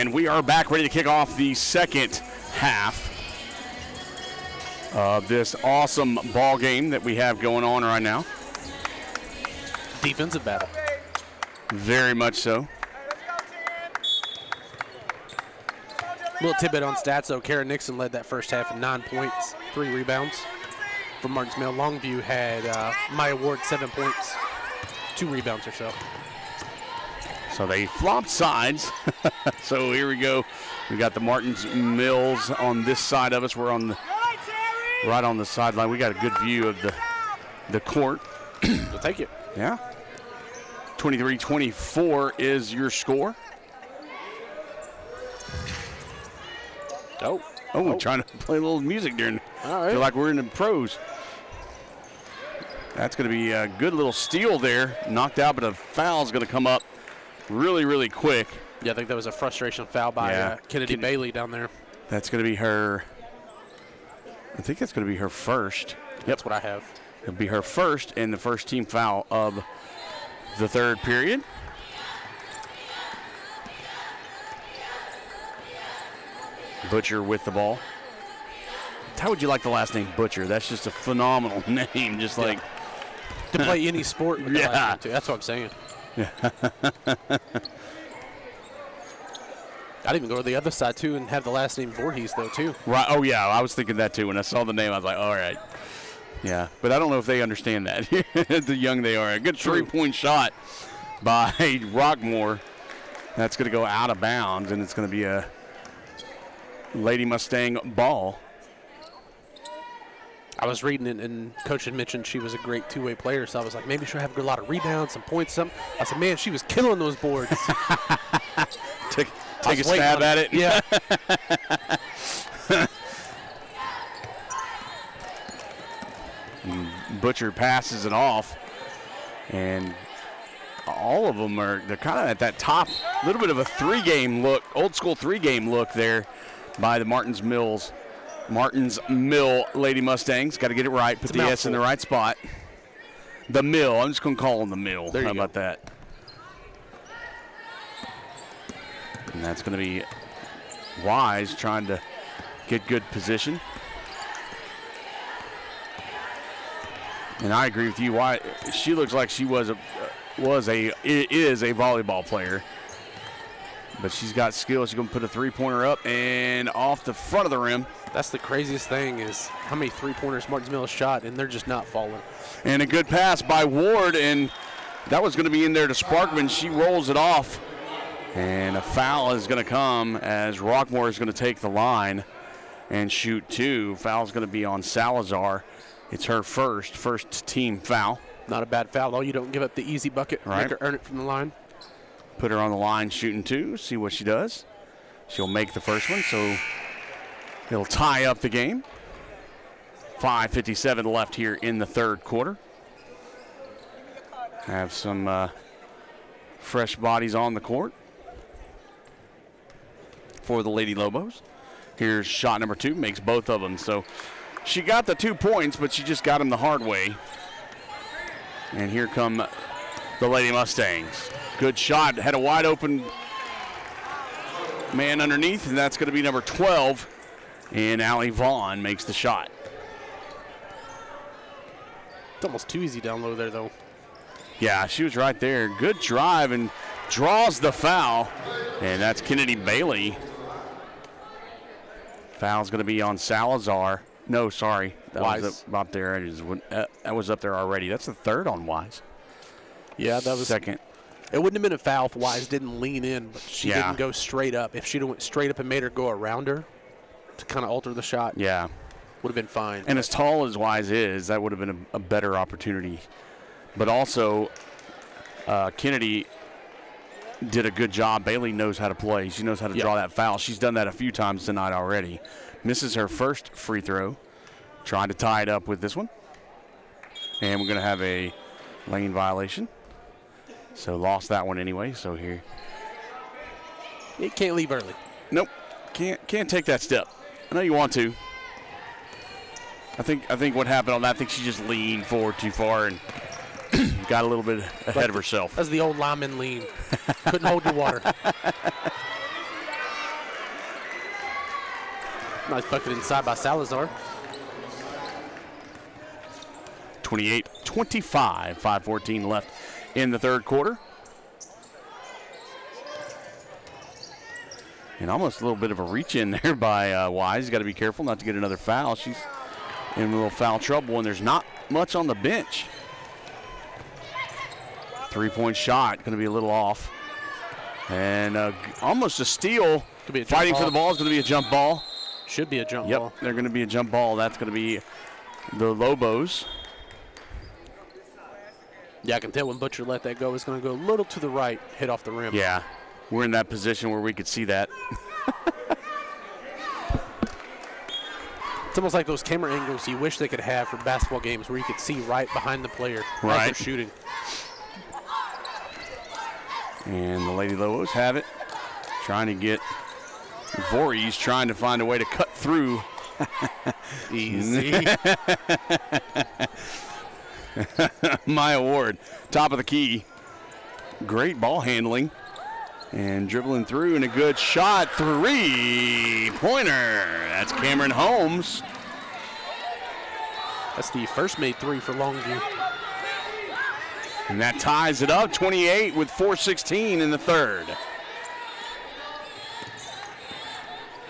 And we are back ready to kick off the second half of this awesome ball game that we have going on right now. Defensive battle. Very much so. Little tidbit on stats, though. Kara Nixon led that first half with 9 points, 3 rebounds. For Martins Mill, Longview had Maya Ward 7 points, 2 rebounds or so. So they flopped sides. So here we go. We got the Martins Mills on this side of us. We're on the right on the sideline. We got a good view of the court. We'll take it. Yeah. 23-24 is your score. Oh, trying to play a little music during. All right. Feel like we're in the pros. That's going to be a good little steal there. Knocked out, but a foul is going to come up really, really quick. Yeah, I think that was a frustration foul by Kennedy Bailey down there. That's going to be her. I think that's going to be her first. That's what I have. It'll be her first and the first team foul of the third period. Butcher with the ball. How would you like the last name Butcher? That's just a phenomenal name. Just like to play any sport. With yeah, the last name too. That's what I'm saying. Yeah. I'd even go to the other side too and have the last name Voorhees though too. Right. Oh yeah, I was thinking that too. When I saw the name, I was like, all right. Yeah, but I don't know if they understand that. The young they are. A good 3-point shot by Rockmore. That's going to go out of bounds, and it's going to be a Lady Mustang ball. I was reading it, and Coach had mentioned she was a great two-way player, so I was like, maybe she'll have a lot of rebounds, some points, something. I said, man, she was killing those boards. Take a stab at it. Yeah. Butcher passes it off, and all of them they're kind of at that top, little bit of a 3-game look, old school 3-game look there by the Martins Mill Lady Mustangs. Got to get it right, put the S in the right spot. The Mill, I'm just going to call them the Mill. How about that? And that's going to be Wise trying to get good position. And I agree with you. Why she looks like she is a volleyball player, but she's got skill. She's going to put a 3-pointer up and off the front of the rim. That's the craziest thing is how many 3-pointers Martins Mill has shot, and they're just not falling. And a good pass by Ward, and that was going to be in there to Sparkman. She rolls it off, and a foul is going to come as Rockmore is going to take the line and shoot 2. Foul's going to be on Salazar. It's her first team foul. Not a bad foul, though. You don't give up the easy bucket. Right. Make her earn it from the line. Put her on the line shooting 2. See what she does. She'll make the first one, so it'll tie up the game. 5:57 left here in the third quarter. Have some fresh bodies on the court for the Lady Lobos. Here's shot number 2, makes both of them. So she got the 2 points, but she just got them the hard way. And here come the Lady Mustangs. Good shot, had a wide open man underneath, and that's going to be number 12. And Allie Vaughn makes the shot. It's almost too easy down low there, though. Yeah, she was right there. Good drive and draws the foul. And that's Kennedy Bailey. Foul's going to be on Salazar. No, sorry. That was up there. That was up there already. That's the third on Wise. Yeah, that was second. It wouldn't have been a foul if Wise didn't lean in, but she didn't go straight up. If she'd have went straight up and made her go around her to kind of alter the shot, yeah, would have been fine. And as tall as Wise is, that would have been a better opportunity. But also, Kennedy did a good job. Bailey knows how to play. She knows how to draw that foul. She's done that a few times tonight already. Misses her first free throw. Trying to tie it up with this one. And we're going to have a lane violation. So lost that one anyway. So here. You can't leave early. Nope. Can't take that step. I know you want to. I think what happened on that, I think she just leaned forward too far and got a little bit ahead of herself. That's the old lineman lean. Couldn't hold your water. Nice bucket inside by Salazar. 28-25, 5:14 left in the third quarter. And almost a little bit of a reach in there by Wise. Got to be careful not to get another foul. She's in a little foul trouble, and there's not much on the bench. Three-point shot going to be a little off. And almost a steal. Could be a jump Fighting ball. for the ball is going to be a jump ball. Should be a jump Yep, ball. they're going to be a jump ball. That's going to be the Lobos. Yeah, I can tell when Butcher let that go. It's going to go a little to the right, hit off the rim. Yeah, we're in that position where we could see that. It's almost like those camera angles you wish they could have for basketball games where you could see right behind the player as Right. they're shooting. And the Lady Lobos have it. Trying to get Voorhees trying to find a way to cut through. Easy. My award. Top of the key. Great ball handling. And dribbling through and a good shot. Three-pointer. That's Cameron Holmes. That's the first made three for Longview. And that ties it up. 28 with 4:16 in the third.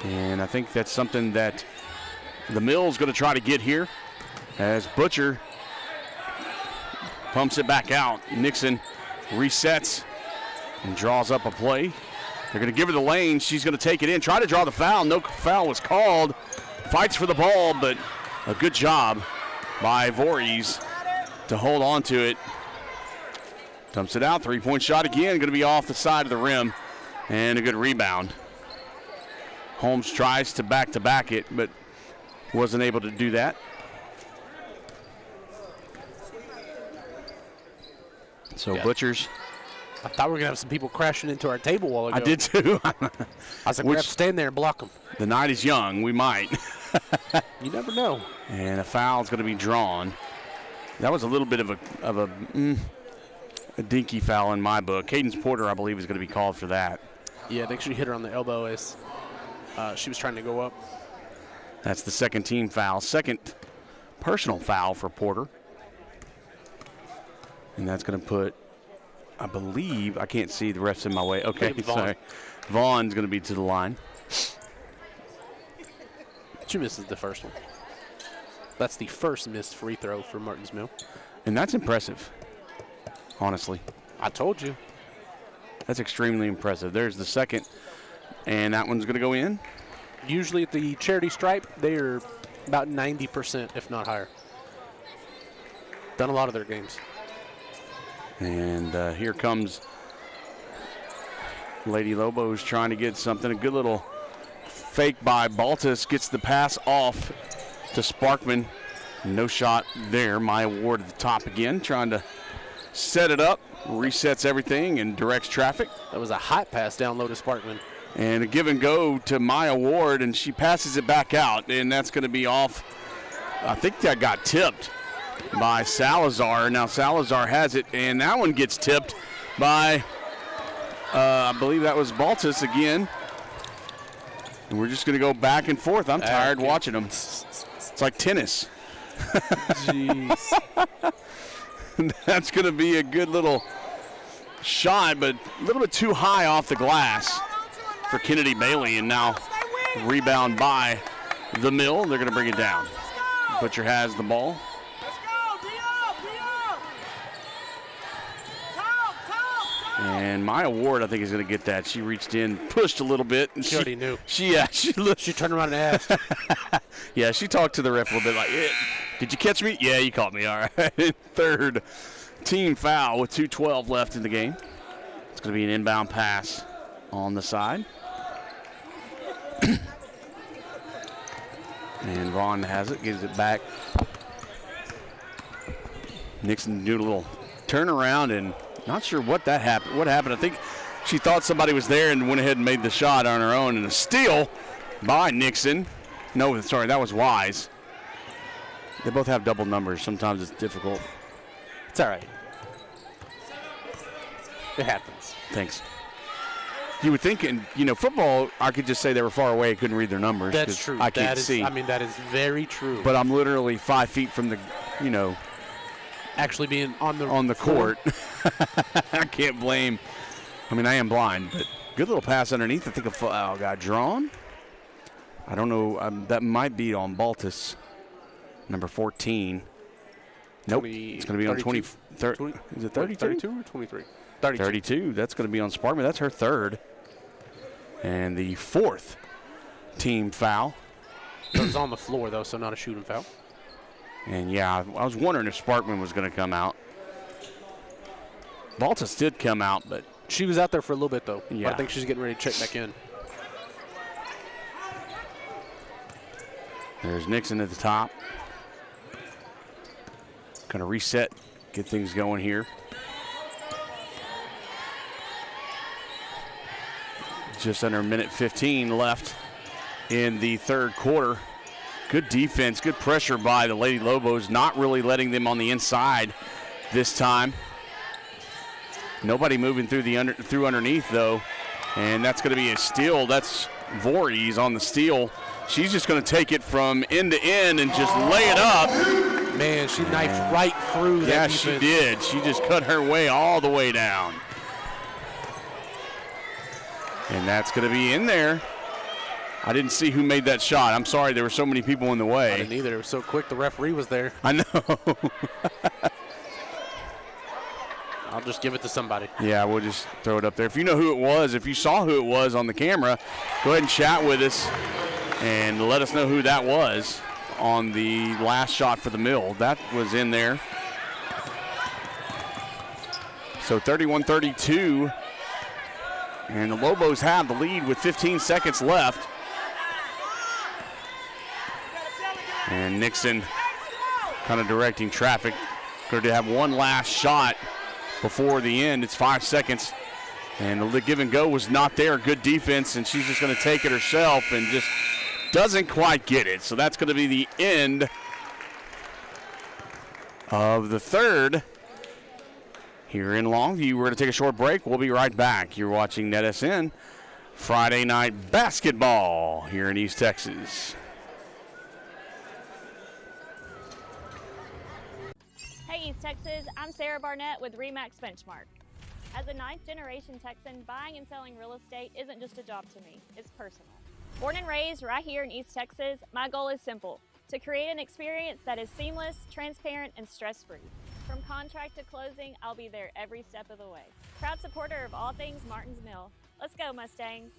And I think that's something that the Mill's going to try to get here as Butcher pumps it back out. Nixon resets and draws up a play. They're going to give her the lane. She's going to take it in, try to draw the foul. No foul was called. Fights for the ball, but a good job by Voorhees to hold on to it. Dumps it out. Three-point shot again. Going to be off the side of the rim. And a good rebound. Holmes tries to back it, but wasn't able to do that. So Yeah. Butchers. I thought we were going to have some people crashing into our table while ago. I did too. I was like, we're going to have to stand there and block them. The night is young. We might. You never know. And a foul's going to be drawn. That was a little bit of a dinky foul in my book. Cadence Porter, I believe, is going to be called for that. Yeah, they actually hit her on the elbow as she was trying to go up. That's the second team foul. Second personal foul for Porter. And that's going to put, I believe, I can't see the refs in my way. Okay, Maybe Vaughn. sorry. Vaughn's going to be to the line. She misses the first one. That's the first missed free throw for Martins Mill. And that's impressive, honestly. I told you. That's extremely impressive. There's the second, and that one's going to go in. Usually at the charity stripe, they are about 90%, if not higher. Done a lot of their games. And here comes Lady Lobos trying to get something. A good little fake by Baltus. Gets the pass off to Sparkman. No shot there. My award at the top again. Trying to set it up. Resets everything and directs traffic. That was a hot pass down low to Sparkman. And a give and go to Maya Ward, and she passes it back out. And that's going to be off. I think that got tipped by Salazar. Now Salazar has it, and that one gets tipped by, I believe that was Baltus again. And we're just going to go back and forth. I'm tired watching them. It's like tennis. Jeez. That's going to be a good little shot, but a little bit too high off the glass for Kennedy Bailey. And now rebound by the Mill. They're going to bring it down. Butcher has the ball. And Maya Ward, I think, is going to get that. She reached in, pushed a little bit. And She already knew. She turned around and asked. Yeah, she talked to the ref a little bit like, did you catch me? Yeah, you caught me. All right. Third team foul with 2:12 left in the game. It's going to be an inbound pass on the side. And Vaughn has it, gives it back. Nixon doing a little turnaround, and not sure what happened. I think she thought somebody was there and went ahead and made the shot on her own. And a steal by Nixon. No, sorry, that was Wise. They both have double numbers. Sometimes it's difficult. It's all right. It happens. Thanks. You would think in, football, I could just say they were far away. I couldn't read their numbers. That's true. I can't see. I mean, that is very true. But I'm literally 5 feet from the, actually being on the court. I can't blame. I mean, I am blind, but good little pass underneath. I think a foul got drawn. I don't know. That might be on Baltus, number 14. Nope. It's going to be on 20. Is it 32? 32 or 23? 32. That's going to be on Sparkman. That's her third. And the fourth team foul. It was on the floor, though, so not a shooting foul. And, yeah, I was wondering if Sparkman was going to come out. Baltus did come out, but she was out there for a little bit, though. Yeah. I think she's getting ready to check back in. There's Nixon at the top. Going to reset, get things going here. Just under a minute 15 left in the third quarter. Good defense, good pressure by the Lady Lobos, not really letting them on the inside this time. Nobody moving through underneath, though. And that's going to be a steal. That's Voorhees on the steal. She's just going to take it from end to end and just lay it up. Man, she knifed right through that defense. Yeah, she did. She just cut her way all the way down. And that's going to be in there. I didn't see who made that shot. I'm sorry, there were so many people in the way. I didn't either. It was so quick, the referee was there. I know. I'll just give it to somebody. Yeah, we'll just throw it up there. If you know who it was, if you saw who it was on the camera, go ahead and chat with us and let us know who that was on the last shot for the Mill. That was in there. So 31-32. And the Lobos have the lead with 15 seconds left. And Nixon kind of directing traffic. Going to have one last shot before the end. It's 5 seconds. And the give and go was not there. Good defense, and she's just going to take it herself and just doesn't quite get it. So that's going to be the end of the third. Here in Longview, we're going to take a short break. We'll be right back. You're watching NETSN Friday night basketball here in East Texas. Hey East Texas, I'm Sarah Barnett with RE/MAX Benchmark. As a 9th-generation Texan, buying and selling real estate isn't just a job to me, it's personal. Born and raised right here in East Texas, my goal is simple: to create an experience that is seamless, transparent, and stress-free. From contract to closing, I'll be there every step of the way. Proud supporter of all things Martins Mill. Let's go, Mustangs.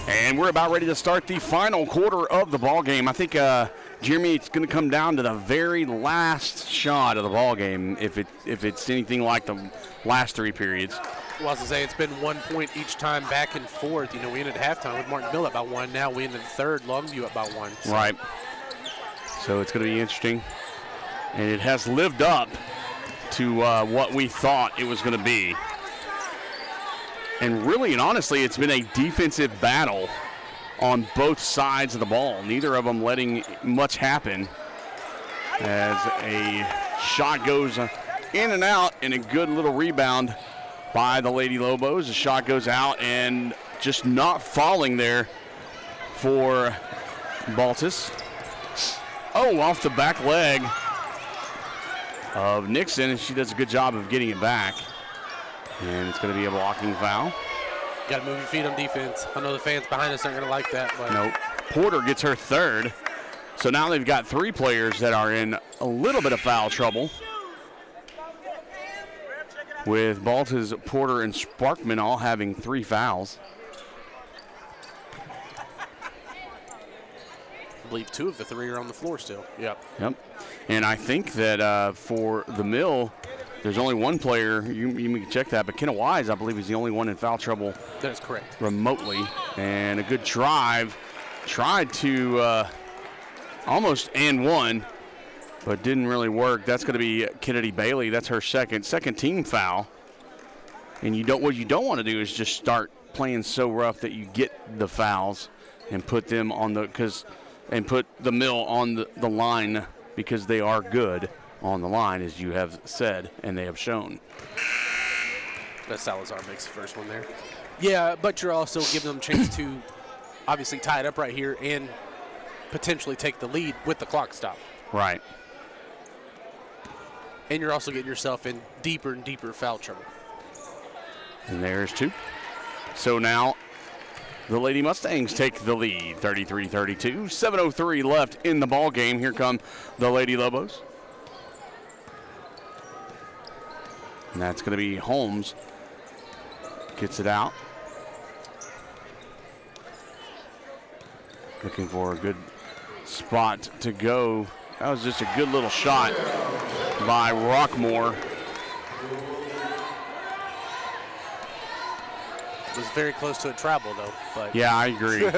And we're about ready to start the final quarter of the ball game. I think, Jeremy, it's going to come down to the very last shot of the ball game if it's anything like the last three periods. Well, as I say, it's been 1 point each time back and forth. You know, we ended halftime with Martinsville up by one. Now we ended the third, Longview up by one. So. Right. So it's going to be interesting. And it has lived up to what we thought it was going to be. And really and honestly, it's been a defensive battle on both sides of the ball. Neither of them letting much happen as a shot goes in and out, and a good little rebound by the Lady Lobos. The shot goes out and just not falling there for Baltus. Oh, off the back leg of Nixon, and she does a good job of getting it back. And it's going to be a blocking foul. Got to move your feet on defense. I know the fans behind us aren't going to like that. But nope. Porter gets her third. So now they've got three players that are in a little bit of foul trouble, with Baltus, Porter, and Sparkman all having 3 fouls. I believe 2 of the 3 are on the floor still. Yep. And I think that for the Mill, There's only one player, you can check that, but Kenna Wise, I believe, is the only one in foul trouble. That is correct. Remotely. And a good drive. Tried to almost and one, but didn't really work. That's going to be Kennedy Bailey. That's her second team foul. And what you don't want to do is just start playing so rough that you get the fouls and put them on put the Mill on the line, because they are good on the line, as you have said, and they have shown. That Salazar makes the first one there. Yeah, but you're also giving them a chance to obviously tie it up right here and potentially take the lead with the clock stop. Right. And you're also getting yourself in deeper and deeper foul trouble. And there's two. So now the Lady Mustangs take the lead, 33-32. 7:03 left in the ball game. Here come the Lady Lobos. And that's going to be Holmes. Gets it out. Looking for a good spot to go. That was just a good little shot by Rockmore. It was very close to a travel, though. But yeah, I agree.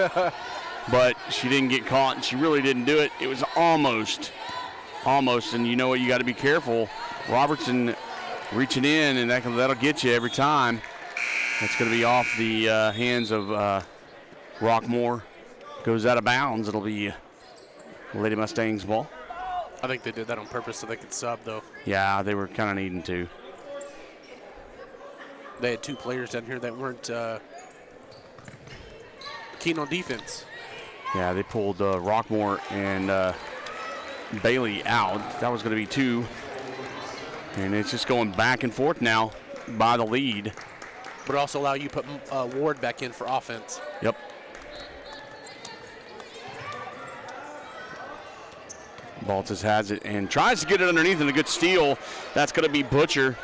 But she didn't get caught, and she really didn't do it. It was almost. And you know what? You got to be careful. Robertson reaching in, and that'll get you every time. That's going to be off the hands of Rockmore. Goes out of bounds. It'll be Lady Mustangs ball. I think they did that on purpose so they could sub, though. Yeah, they were kind of needing to. They had two players down here that weren't keen on defense. Yeah, they pulled Rockmore and Bailey out. That was going to be two. And it's just going back and forth now by the lead. But also allow you to put Ward back in for offense. Yep. Baltus has it and tries to get it underneath, and a good steal. That's going to be Butcher.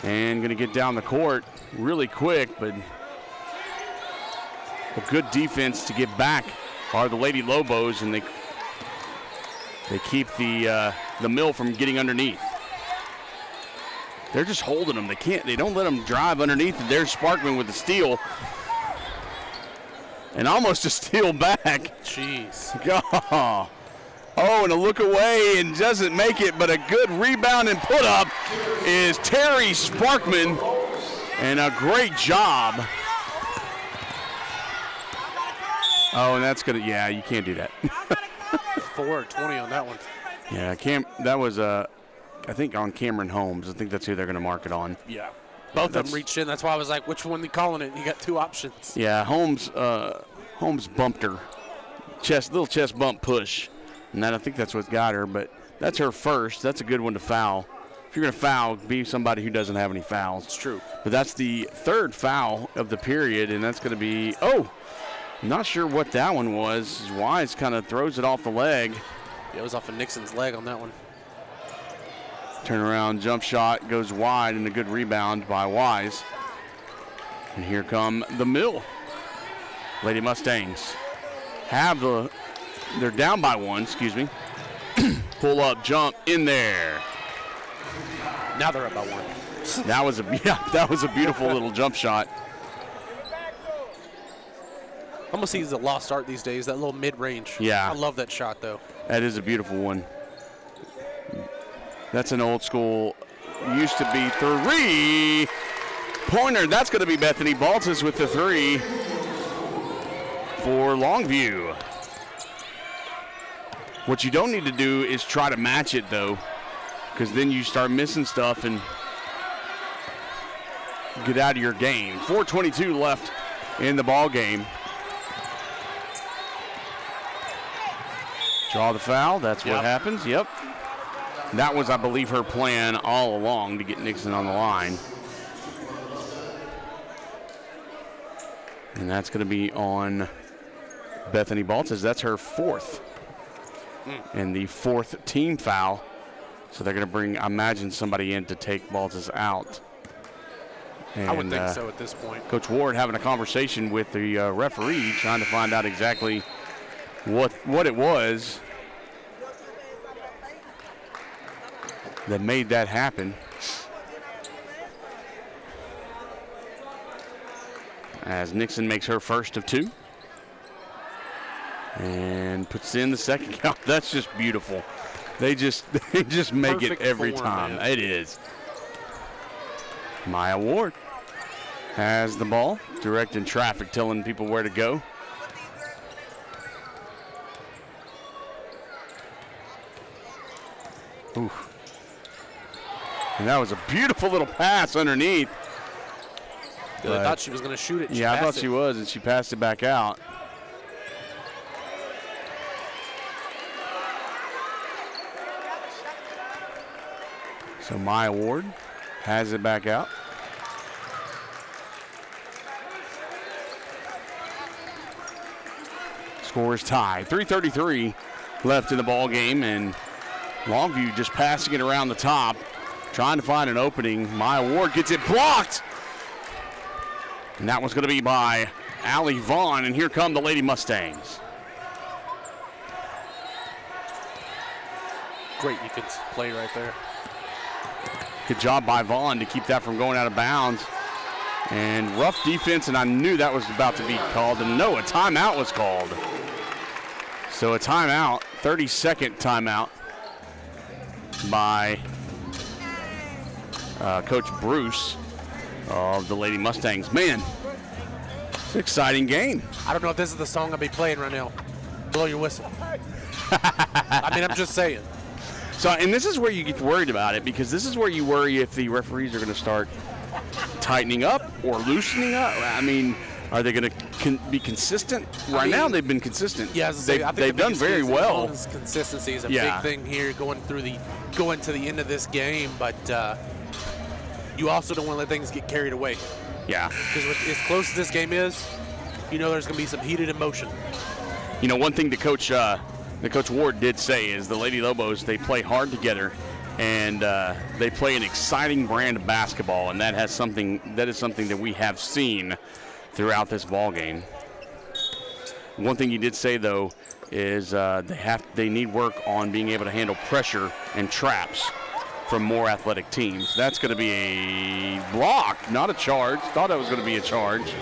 And going to get down the court really quick, but a good defense to get back are the Lady Lobos, and they keep the Mill from getting underneath. They're just holding them. They don't let them drive underneath. And there's Sparkman with the steal. And almost a steal back. Jeez. God. Oh, and a look away and doesn't make it, but a good rebound and put up is Terry Sparkman, and a great job. Oh, and that's gonna, yeah, you can't do that. 4-20 on that one. Yeah, that was I think on Cameron Holmes. I think that's who they're gonna mark it on. Yeah. Both of them reached in. That's why I was like, which one are they calling it? You got two options. Yeah, Holmes bumped her. Little chest bump push. And I think that's what got her, but that's her first. That's a good one to foul. If you're going to foul, be somebody who doesn't have any fouls. It's true. But that's the third foul of the period, and that's going to be, I'm not sure what that one was. Wise kind of throws it off the leg. Yeah, it was off of Nixon's leg on that one. Turnaround jump shot goes wide, and a good rebound by Wise. And here come the Mill. Lady Mustangs they're down by one, Pull up, jump in there. Now they're up by one. That was a beautiful little jump shot. Almost sees a lost art these days, that little mid-range. Yeah. I love that shot, though. That is a beautiful one. That's an old school, used to be three-pointer. That's going to be Bethany Baltus with the three for Longview. What you don't need to do is try to match it, though, because then you start missing stuff and get out of your game. 4:22 left in the ball game. Draw the foul. That's what happens. Yep. That was, I believe, her plan all along to get Nixon on the line. And that's going to be on Bethany Baltus. That's her fourth. And the fourth team foul. So they're going to bring, I imagine, somebody in to take Baltus out. And, I would think so at this point. Coach Ward having a conversation with the referee, trying to find out exactly what it was that made that happen. as Nixon makes her first of 2. And puts in the second count. That's just beautiful. They just make it Perfect every form, time. man. It is. Maya Ward has the ball, directing traffic, telling people where to go. Ooh. And that was a beautiful little pass underneath. I thought she was going to shoot it. Yeah, I thought she was, and she passed it back out. So Maya Ward has it back out. Score is tied. 3:33 left in the ball game, and Longview just passing it around the top, trying to find an opening. Maya Ward gets it blocked. And that one's going to be by Allie Vaughn, and here come the Lady Mustangs. Great defense play right there. Good job by Vaughn to keep that from going out of bounds. And rough defense, and I knew that was about to be called. And no, a timeout was called. So a timeout, 30-second timeout by Coach Bruce of the Lady Mustangs. Man, it's an exciting game. I don't know if this is the song I'll be playing right now. Blow your whistle. I mean, I'm just saying. So, and this is where you get worried about it, because this is where you worry if the referees are going to start tightening up or loosening up. I mean, are they going to be consistent? Right now, they've been consistent. Yeah, they've done very well. Consistency is a big thing here going to the end of this game, but you also don't want to let things get carried away. Yeah. Because as close as this game is, you know there's going to be some heated emotion. You know, one thing that Coach Ward did say is the Lady Lobos, they play hard together, and they play an exciting brand of basketball, and that is something that we have seen throughout this ball game. One thing he did say, though, is they need work on being able to handle pressure and traps from more athletic teams. That's going to be a block, not a charge. Thought that was going to be a charge.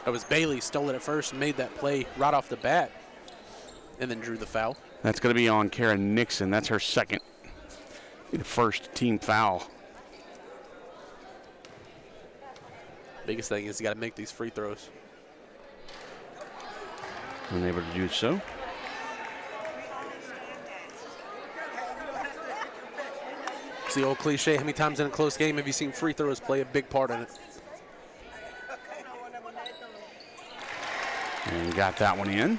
It was Bailey stole it at first and made that play right off the bat and then drew the foul. That's going to be on Karen Nixon. That's her second. Be the first team foul. Biggest thing is you got to make these free throws. Unable to do so. It's the old cliche, how many times in a close game have you seen free throws play a big part in it? And got that one in.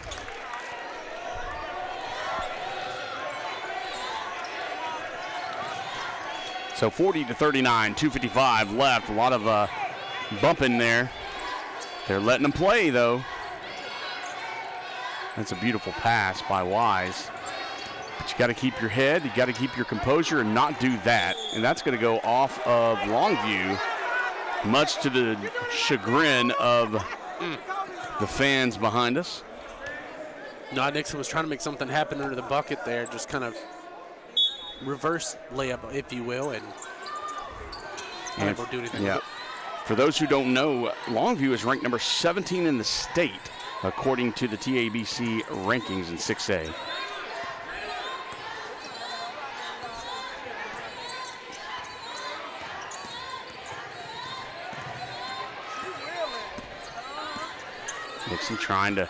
So 40-39, 2:55 left. A lot of bumping there. They're letting them play, though. That's a beautiful pass by Wise. But you got to keep your head, you got to keep your composure and not do that. And that's going to go off of Longview, much to the chagrin of the fans behind us. No, Nixon was trying to make something happen under the bucket there, just kind of reverse layup, if you will, and never do anything with it. For those who don't know, Longview is ranked number 17 in the state, according to the TABC rankings in 6A. Nixon trying to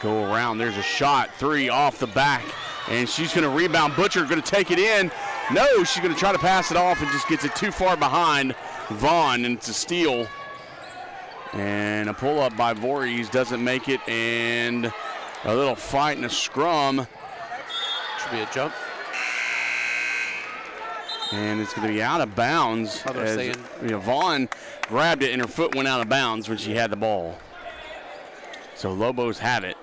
go around. There's a shot, 3 off the back, and she's going to rebound. Butcher going to take it in. No, she's going to try to pass it off and just gets it too far behind Vaughn, and it's a steal. And a pull-up by Voorhees doesn't make it, and a little fight and a scrum. Should be a jump. And it's going to be out of bounds. Vaughn grabbed it, and her foot went out of bounds when she had the ball. So Lobos have it.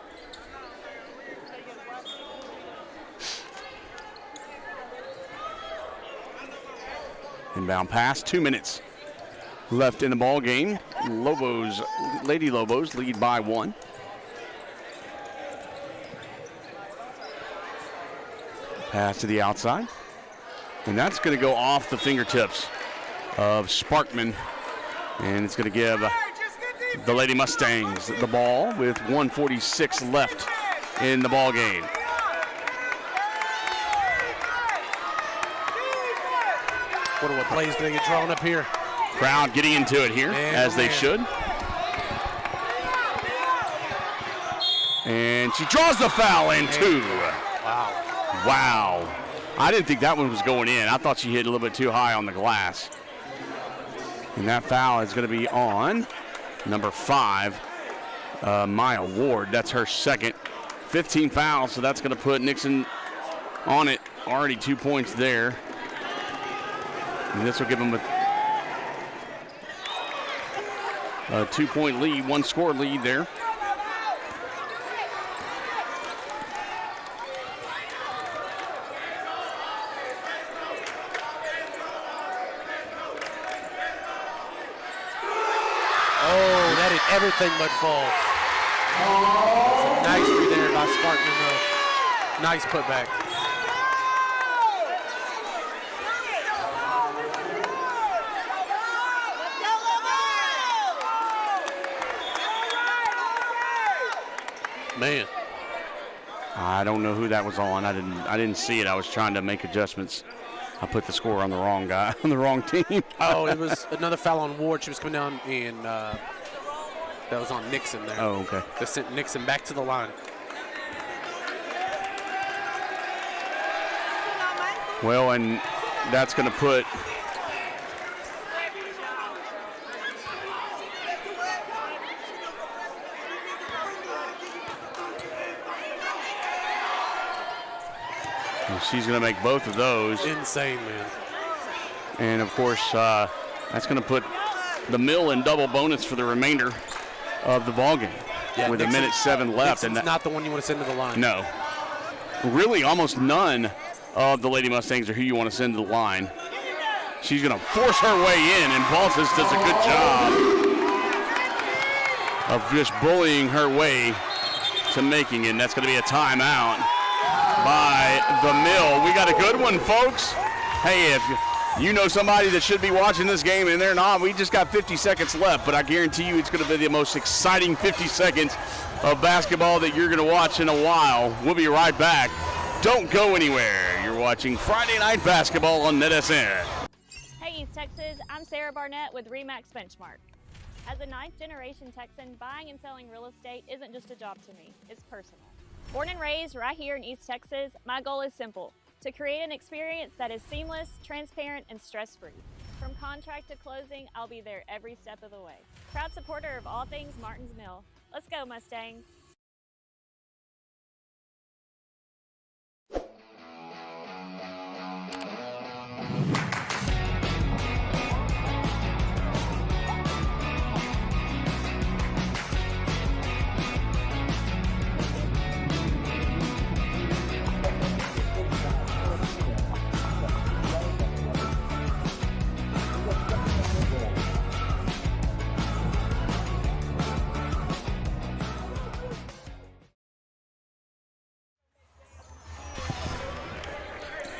Inbound pass, 2 minutes left in the ball game. Lady Lobos lead by 1. Pass to the outside. And that's going to go off the fingertips of Sparkman. And it's going to give the Lady Mustangs the ball with 1:46 left in the ball game. What plays going to get drawn up here? Crowd getting into it here, as they should. And she draws the foul in two. Wow. Wow. I didn't think that one was going in. I thought she hit a little bit too high on the glass. And that foul is going to be on number 5, Maya Ward. That's her second. 15 fouls, so that's going to put Nixon on it. Already 2 points there. And this will give them a 2-point lead, 1-score lead there. Oh, that did everything but fall. Nice read there by Sparkman, though. Nice putback. Man, I don't know who that was on. I didn't see it. I was trying to make adjustments. I put the score on the wrong guy, on the wrong team. oh, it was another foul on Ward. She was coming down, and that was on Nixon there. Oh, okay. They sent Nixon back to the line. Well, and that's going to put she's going to make both of those. Insane, man. And, of course, that's going to put the Mill in double bonus for the remainder of the ballgame with Nixon, 1:07 left. Nixon's not the one you want to send to the line. No. Really, almost none of the Lady Mustangs are who you want to send to the line. She's going to force her way in, and Balsas does a good job of just bullying her way to making it. And that's going to be a timeout by the Mill. We got a good one, folks. Hey, if you know somebody that should be watching this game and they're not, we just got 50 seconds left, but I guarantee you it's going to be the most exciting 50 seconds of basketball that you're going to watch in a while. We'll be right back. Don't go anywhere. You're watching Friday Night Basketball on NETSN. Hey East Texas, I'm Sarah Barnett with RE/MAX Benchmark. As a 9th-generation Texan, buying and selling real estate isn't just a job to me, it's personal. Born and raised right here in East Texas, my goal is simple: to create an experience that is seamless, transparent, and stress-free. From contract to closing, I'll be there every step of the way. Proud supporter of all things Martins Mill. Let's go, Mustangs.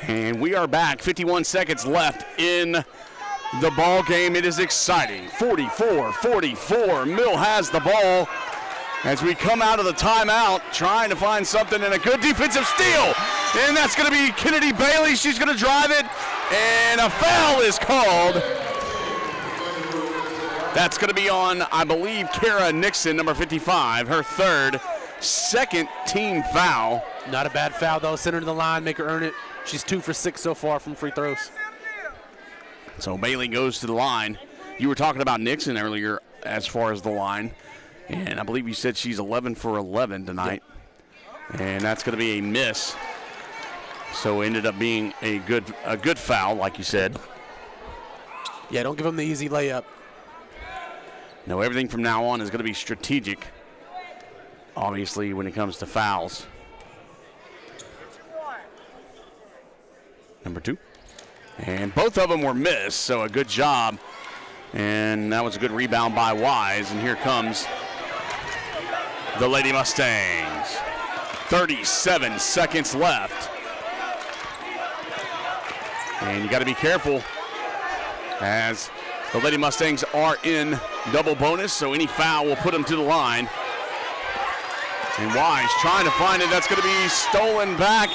And we are back. 51 seconds left in the ball game. It is exciting. 44-44. Mill has the ball as we come out of the timeout, trying to find something, and a good defensive steal. And that's going to be Kennedy Bailey. She's going to drive it, and a foul is called. That's going to be on, I believe, Kara Nixon, number 55, her second team foul. Not a bad foul, though. Send her to the line, make her earn it. She's 2 for 6 so far from free throws. So Bailey goes to the line. You were talking about Nixon earlier as far as the line, and I believe you said she's 11 for 11 tonight. Yep. And that's going to be a miss. So it ended up being a good foul, like you said. Yeah, don't give them the easy layup. No, everything from now on is going to be strategic, obviously, when it comes to fouls. Number 2. And both of them were missed, so a good job. And that was a good rebound by Wise. And here comes the Lady Mustangs. 37 seconds left. And you got to be careful as the Lady Mustangs are in double bonus, so any foul will put them to the line. And Wise trying to find it. That's going to be stolen back.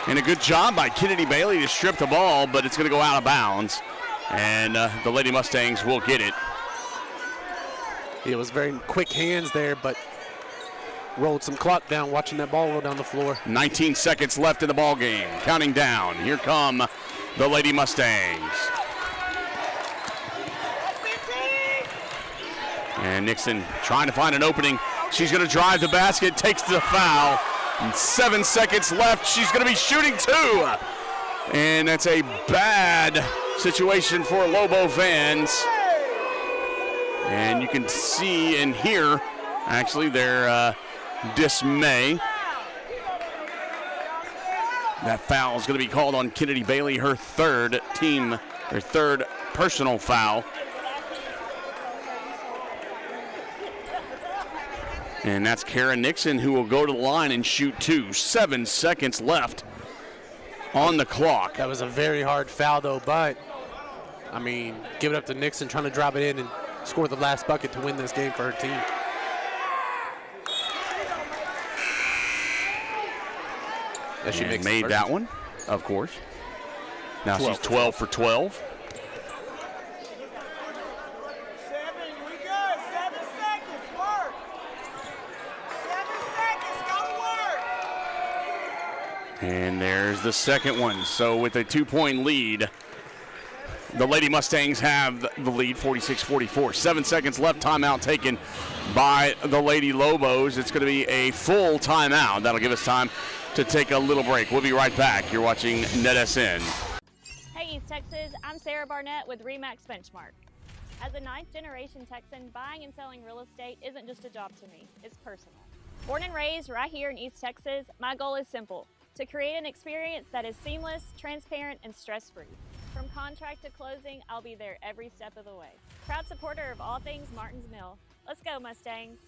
And a good job by Kennedy Bailey to strip the ball, but it's going to go out of bounds. And the Lady Mustangs will get it. It was very quick hands there, but rolled some clock down watching that ball roll down the floor. 19 seconds left in the ball game. Counting down. Here come the Lady Mustangs. And Nixon trying to find an opening. She's going to drive the basket, takes the foul. And 7 seconds left. She's going to be shooting two. And that's a bad situation for Lobo fans. And you can see and hear, actually, their dismay. That foul is going to be called on Kennedy Bailey, her third personal foul. And that's Kara Nixon, who will go to the line and shoot two. 7 seconds left on the clock. That was a very hard foul, though, but, I mean, give it up to Nixon trying to drop it in and score the last bucket to win this game for her team. And she made that one, of course. Now she's 12 for 12. And there's the second one. So with a 2-point lead, the Lady Mustangs have the lead, 46-44. 7 seconds left, timeout taken by the Lady Lobos. It's going to be a full timeout. That'll give us time to take a little break. We'll be right back. You're watching NETSN. Hey East Texas, I'm Sarah Barnett with RE/MAX Benchmark. As a 9th-generation Texan, buying and selling real estate isn't just a job to me, it's personal. Born and raised right here in East Texas, my goal is simple: to create an experience that is seamless, transparent, and stress-free. From contract to closing, I'll be there every step of the way. Proud supporter of all things Martins Mill. Let's go, Mustangs.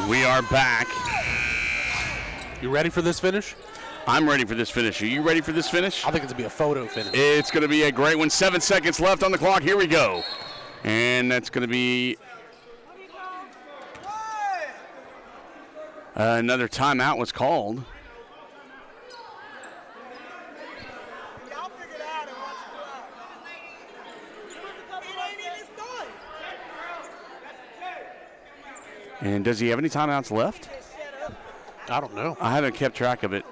We are back. You ready for this finish? I'm ready for this finish. Are you ready for this finish? I think it's going to be a photo finish. It's going to be a great one. 7 seconds left on the clock. Here we go. And that's going to be another timeout was called. Y'all figure it out and watch it go out. It ain't even started. And does he have any timeouts left? I don't know. I haven't kept track of it.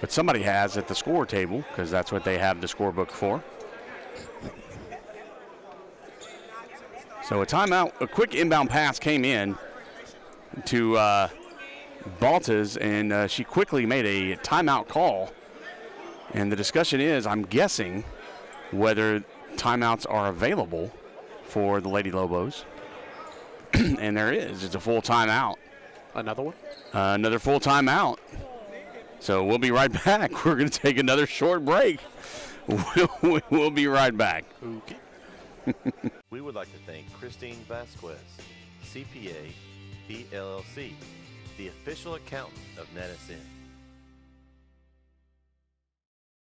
But somebody has at the score table, because that's what they have the scorebook for. So a timeout, a quick inbound pass came in to Baltas, and she quickly made a timeout call. And the discussion is, I'm guessing, whether timeouts are available for the Lady Lobos. And there is. It's a full timeout. Another one? Another full timeout. So we'll be right back. We're going to take another short break. We'll be right back. Okay. We would like to thank Christine Vasquez, CPA, PLLC, the official accountant of NETSN.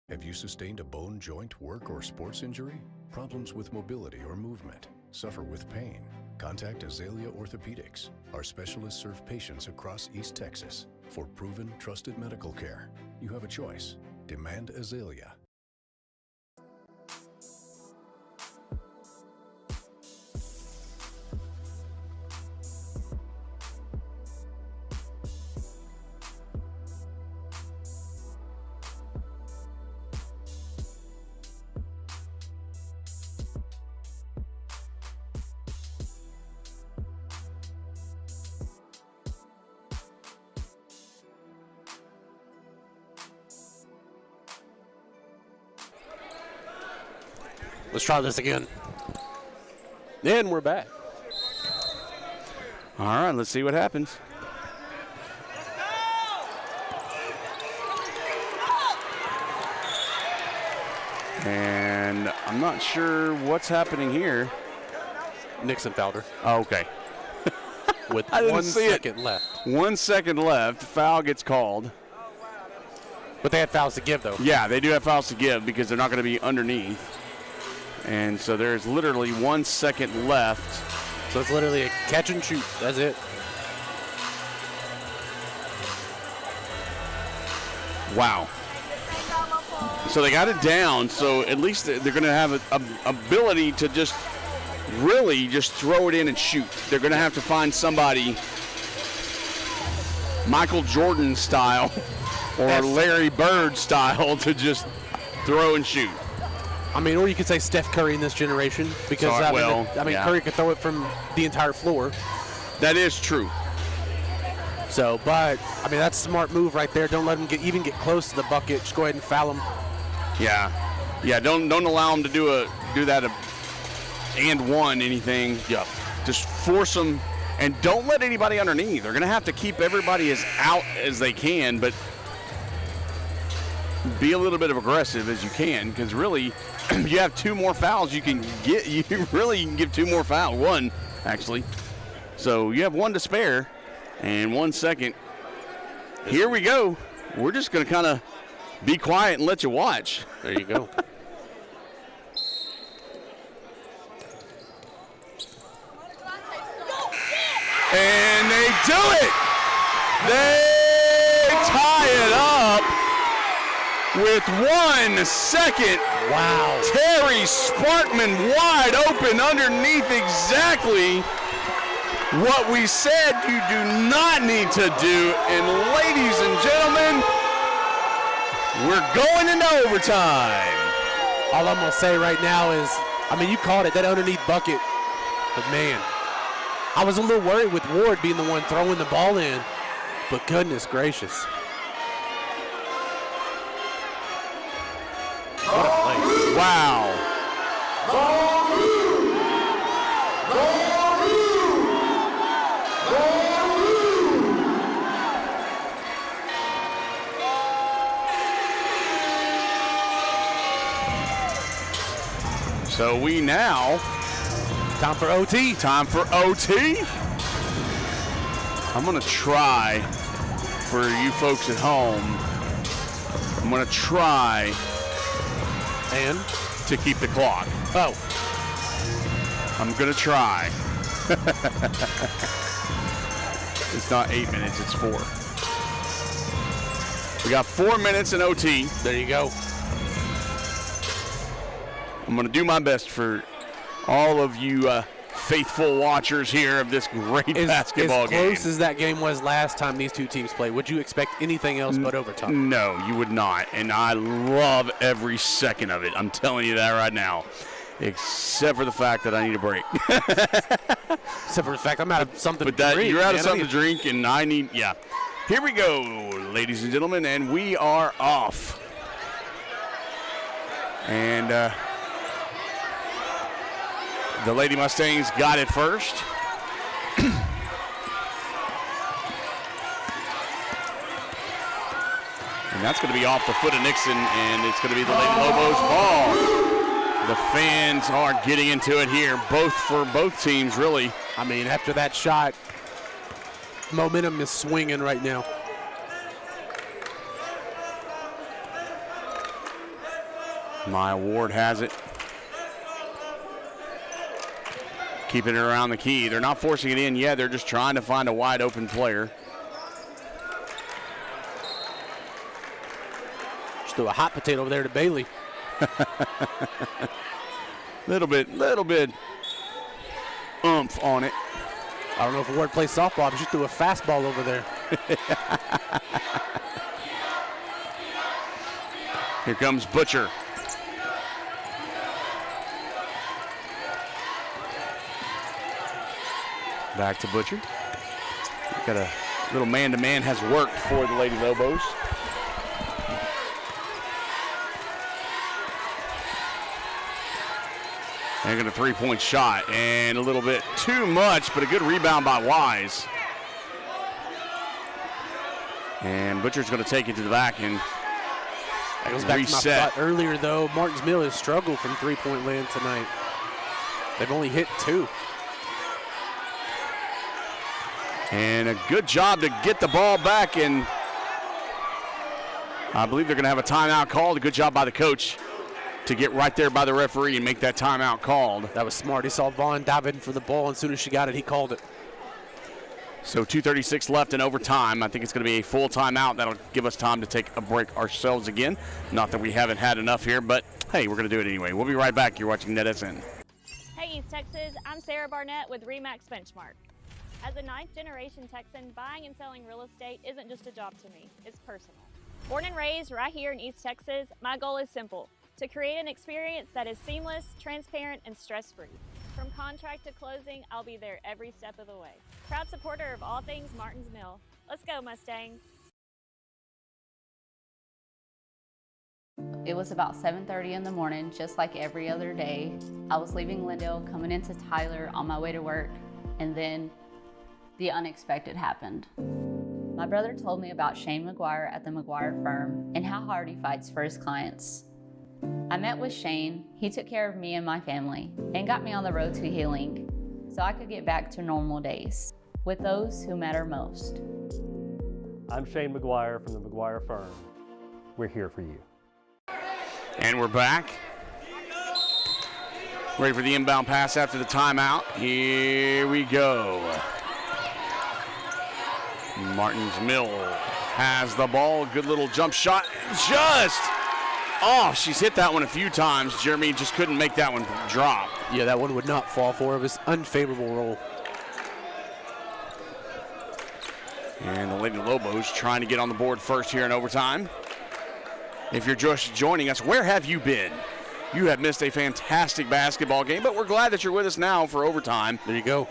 Have you sustained a bone, joint, work, or sports injury? Problems with mobility or movement? Suffer with pain? Contact Azalea Orthopedics. Our specialists serve patients across East Texas. For proven, trusted medical care, you have a choice. Demand Azalea. Let's try this again. And we're back. All right, let's see what happens. And I'm not sure what's happening here. Nixon fouled her. Oh, okay. With I didn't 1 see second left. 1 second left. Foul gets called. But they had fouls to give, though. Yeah, they do have fouls to give because they're not going to be underneath. And so there's literally 1 second left. So it's literally a catch and shoot. That's it. Wow. So they got it down, so at least they're going to have an ability to just really just throw it in and shoot. They're going to have to find somebody Michael Jordan style or Larry Bird style to just throw and shoot. I mean, or you could say Steph Curry in this generation because yeah. Curry could throw it from the entire floor. That is true. So, but I mean, that's a smart move right there. Don't let him even get close to the bucket. Just go ahead and foul him. Yeah. Don't allow them to do that and one anything. Yep. Just force them, and don't let anybody underneath. They're gonna have to keep everybody as out as they can, but be a little bit of aggressive as you can, because really, you have 2 more fouls you can get. You can give 2 more fouls. 1 actually. So you have 1 to spare, and 1 second. Here we go. We're just gonna kind of be quiet and let you watch. There you go. And they do it. They tie it up with 1 second. Wow. Terry Sparkman wide open underneath exactly what we said you do not need to do. And ladies and gentlemen, we're going into overtime. All I'm going to say right now is, I mean, you called it, that underneath bucket. But, man, I was a little worried with Ward being the one throwing the ball in. But goodness gracious. What a play. Wow. So we now, time for OT. Time for OT. I'm going to try, for you folks at home, I'm going to try and to keep the clock. Oh. I'm going to try. It's not 8 minutes, it's 4. We got 4 minutes in OT. There you go. I'm going to do my best for all of you faithful watchers here of this great basketball game. As close as that game was last time these two teams played, would you expect anything else but overtime? No, you would not. And I love every second of it. I'm telling you that right now. Except for the fact that I need a break. Except for the fact I'm out of something to drink. You're out of something to drink, and I need, yeah. Here we go, ladies and gentlemen, and we are off. And the Lady Mustangs got it first. And that's going to be off the foot of Nixon, and it's going to be the Lady Lobos ball. The fans are getting into it here, for both teams, really. I mean, after that shot, momentum is swinging right now. Maya Ward has it. Keeping it around the key. They're not forcing it in yet. They're just trying to find a wide open player. Just threw a hot potato over there to Bailey. Little bit oomph on it. I don't know if Ward plays softball, but she threw a fastball over there. Here comes Butcher. Back to Butcher. Got a little man-to-man has worked for the Lady Lobos. Taking a three-point shot, and a little bit too much, but a good rebound by Wise. And Butcher's going to take it to the back and that goes back reset. to my thought earlier, though. Martins Mill has struggled from three-point land tonight. They've only hit 2. And a good job to get the ball back, and I believe they're going to have a timeout called. A good job by the coach to get right there by the referee and make that timeout called. That was smart. He saw Vaughn dive in for the ball, and as soon as she got it, he called it. So 2:36 left in overtime. I think it's going to be a full timeout. That'll give us time to take a break ourselves again. Not that we haven't had enough here, but hey, we're going to do it anyway. We'll be right back. You're watching NETSN. Hey East Texas, I'm Sarah Barnett with RE/MAX Benchmark. As a 9th-generation Texan, buying and selling real estate isn't just a job to me, it's personal. Born and raised right here in East Texas, my goal is simple: to create an experience that is seamless, transparent, and stress-free. From contract to closing, I'll be there every step of the way. Proud supporter of all things Martins Mill. Let's go, Mustangs. It was about 7:30 in the morning, just like every other day. I was leaving Lindale, coming into Tyler on my way to work, and then the unexpected happened. My brother told me about Shane McGuire at the McGuire firm and how hard he fights for his clients. I met with Shane. He took care of me and my family and got me on the road to healing so I could get back to normal days with those who matter most. I'm Shane McGuire from the McGuire firm. We're here for you. And we're back. Ready for the inbound pass after the timeout. Here we go. Martins Mill has the ball. Good little jump shot. Just off. She's hit that one a few times. Jeremy just couldn't make that one drop. Yeah, that one would not fall for her. It was unfavorable roll. And the Lady Lobos trying to get on the board first here in overtime. If you're just joining us, where have you been? You have missed a fantastic basketball game, but we're glad that you're with us now for overtime. There you go.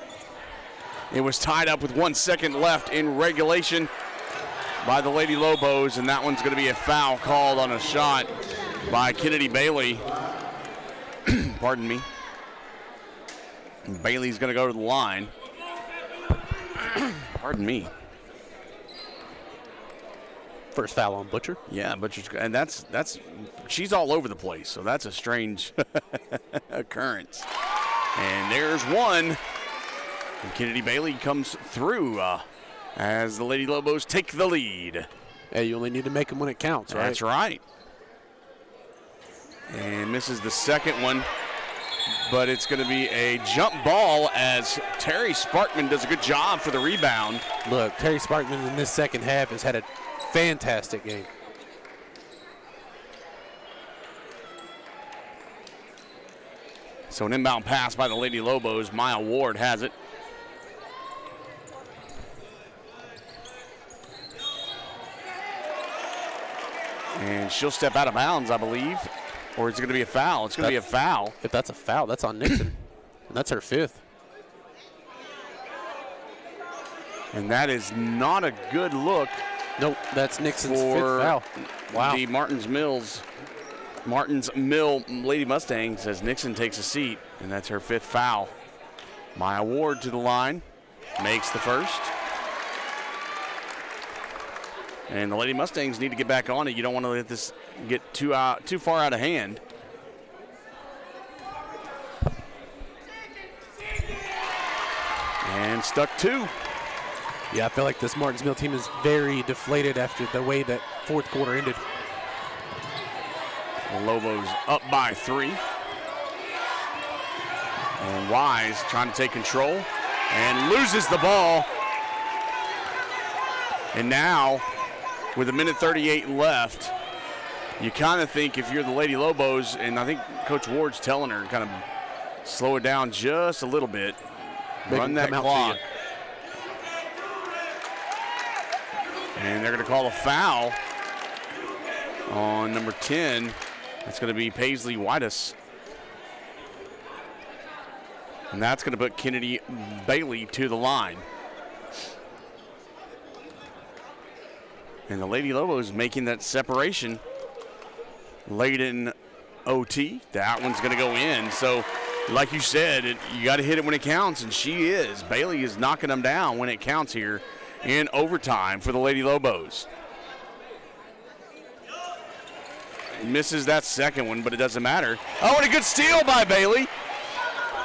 It was tied up with 1 second left in regulation by the Lady Lobos, and that one's going to be a foul called on a shot by Kennedy Bailey. Pardon me. Bailey's going to go to the line. Pardon me. First foul on Butcher. Yeah, Butcher's, and that's she's all over the place, so that's a strange occurrence. And there's one. And Kennedy Bailey comes through as the Lady Lobos take the lead. Hey, you only need to make them when it counts, right? That's right. And misses the second one, but it's going to be a jump ball as Terry Sparkman does a good job for the rebound. Look, Terry Sparkman in this second half has had a fantastic game. So an inbound pass by the Lady Lobos. Maya Ward has it. And she'll step out of bounds, I believe. Or is it going to be a foul? It's going to be a foul. If that's a foul, that's on Nixon. And that's her 5th. And that is not a good look. Nope, that's Nixon's for 5th foul. Wow. The Martins Mill Lady Mustangs as Nixon takes a seat, and that's her 5th foul. Maya Ward to the line, makes the first. And the Lady Mustangs need to get back on it. You don't want to let this get too far out of hand. And stuck 2. Yeah, I feel like this Martins Mill team is very deflated after the way that 4th quarter ended. The Lobos up by 3. And Wise trying to take control and loses the ball. And now, with 1:38 left, you kind of think if you're the Lady Lobos, and I think Coach Ward's telling her kind of slow it down just a little bit, run that clock. And they're going to call a foul on number 10. It's going to be Paisley Whitus. And that's going to put Kennedy Bailey to the line. And the Lady Lobos making that separation late in OT. That one's going to go in. So like you said, you got to hit it when it counts, and she is. Bailey is knocking them down when it counts here in overtime for the Lady Lobos. Misses that second one, but it doesn't matter. Oh, and a good steal by Bailey.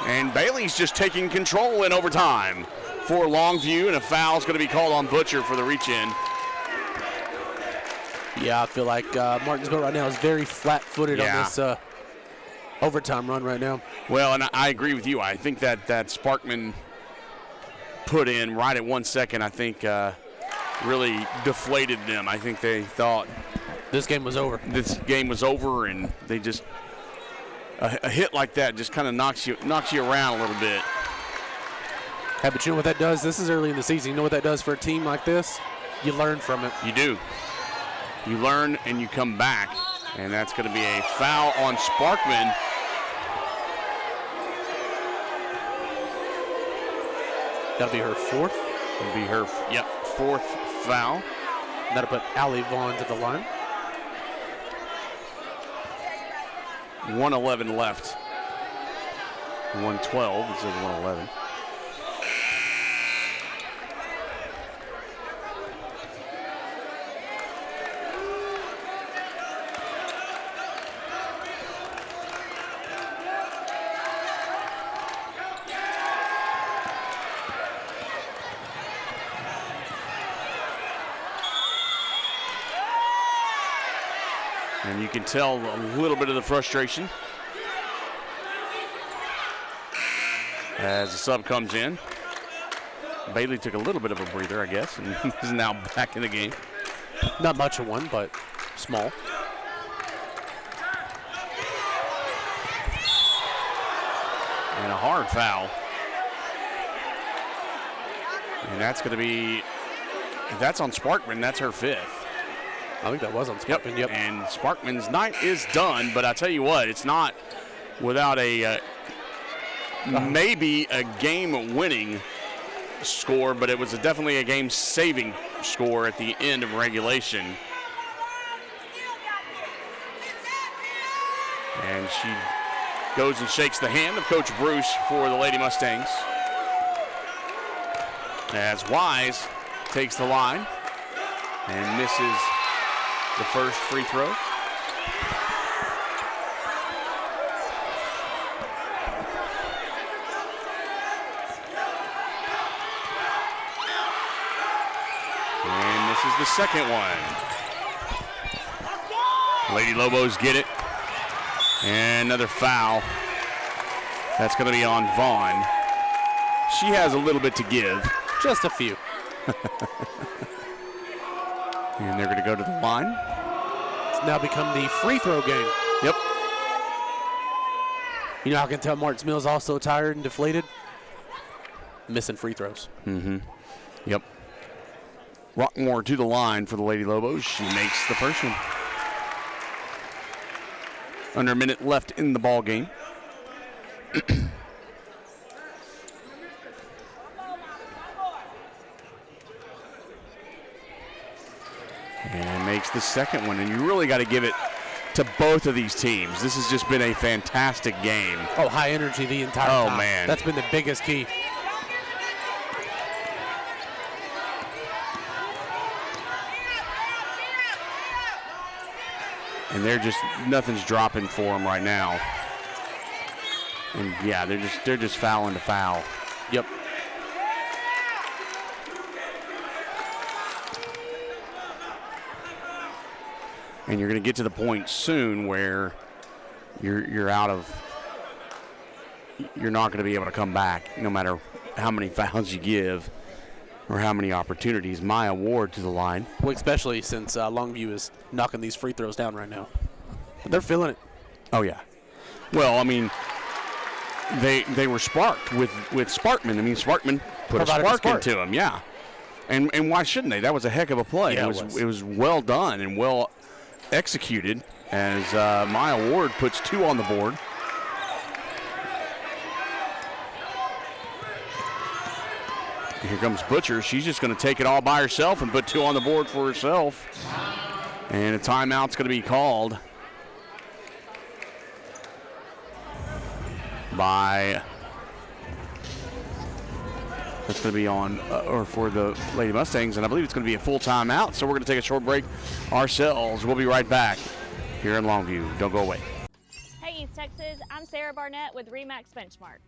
And Bailey's just taking control in overtime for Longview, and a foul's going to be called on Butcher for the reach-in. Yeah, I feel like Martinsville right now is very flat-footed on this overtime run right now. Well, and I agree with you. I think that Sparkman put in right at 1 second, I think really deflated them. I think they thought this game was over. This game was over, and they just a hit like that just kind of knocks you around a little bit. Hey, but you know what that does? This is early in the season. You know what that does for a team like this? You learn from it. You do. You learn and you come back, and that's going to be a foul on Sparkman. That'll be her fourth. It'll be her, fourth foul. That'll put Allie Vaughn to the line. 1:11 left. 1:12. It says 1:11. And you can tell a little bit of the frustration as the sub comes in. Bailey took a little bit of a breather, I guess, and is now back in the game. Not much of one, but small. And a hard foul. And that's going to be, that's on Sparkman. That's her fifth. I think that was on Sparkman, yep. And Sparkman's night is done, but I tell you what, it's not without a maybe a game-winning score, but it was definitely a game-saving score at the end of regulation. And she goes and shakes the hand of Coach Bruce for the Lady Mustangs. As Wise takes the line and misses the first free throw. And this is the second one. Lady Lobos get it. And another foul. That's going to be on Vaughn. She has a little bit to give. Just a few. And they're going to go to the line. It's now become the free throw game. Yep. You know how I can tell Martins Mills also tired and deflated? Missing free throws. Mm-hmm. Yep. Rockmore to the line for the Lady Lobos. She makes the first one. Under a minute left in the ball game. And makes the second one. And you really got to give it to both of these teams. This has just been a fantastic game. Oh, high energy the entire time. Oh, man. That's been the biggest key. And they're just, nothing's dropping for them right now. And yeah, they're just fouling to foul. Yep. And you're going to get to the point soon where you're out of, you're not going to be able to come back no matter how many fouls you give or how many opportunities. Maya Ward to the line. Well, especially since Longview is knocking these free throws down right now. But they're feeling it. Oh, yeah. Well, I mean, they were sparked with Sparkman. I mean, Sparkman put a spark into them, yeah. And why shouldn't they? That was a heck of a play. Yeah, it was well done and well executed as Maya Ward puts 2 on the board. Here comes Butcher. She's just going to take it all by herself and put 2 on the board for herself. And a timeout's going to be called. by, that's going to be on, or for the Lady Mustangs, and I believe it's going to be a full timeout, so we're going to take a short break ourselves. We'll be right back here in Longview. Don't go away. Hey East Texas, I'm Sarah Barnett with RE/MAX Benchmark.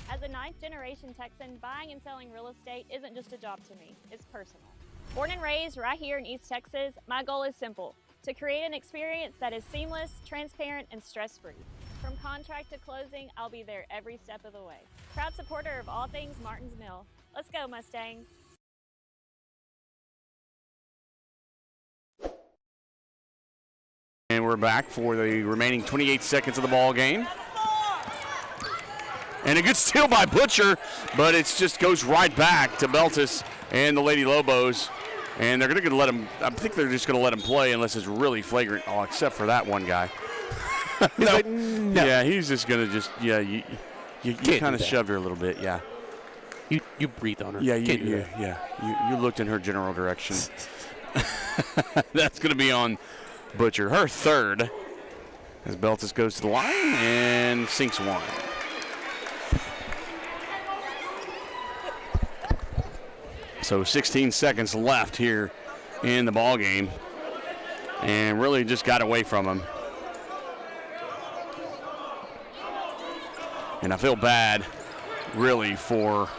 As a 9th-generation Texan, buying and selling real estate isn't just a job to me, it's personal. Born and raised right here in East Texas, my goal is simple: to create an experience that is seamless, transparent, and stress-free. From contract to closing, I'll be there every step of the way. Proud supporter of all things Martins Mill. Let's go, Mustangs. And we're back for the remaining 28 seconds of the ball game. And a good steal by Butcher, but it just goes right back to Beltis and the Lady Lobos. And they're going to let him, I think they're just going to let him play unless it's really flagrant, except for that one guy. No. Yeah, he's just going to you kind of shoved her a little bit, yeah. You breathe on her. Yeah, you looked in her general direction. That's going to be on Butcher, her third, as Beltis goes to the line and sinks one. So 16 seconds left here in the ball game, and really just got away from him. And I feel bad, really, for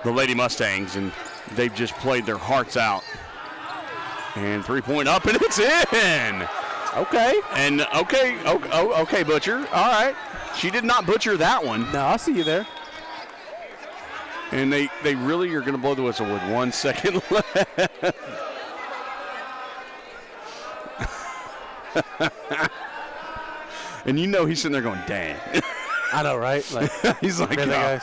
the Lady Mustangs, and they've just played their hearts out. And 3-point up, and it's in. Okay. And okay, Butcher. All right. She did not butcher that one. No, I see you there. And they really are going to blow the whistle with 1 second left. And you know he's sitting there going, dang. I know, right? Like, he's like, really, guys?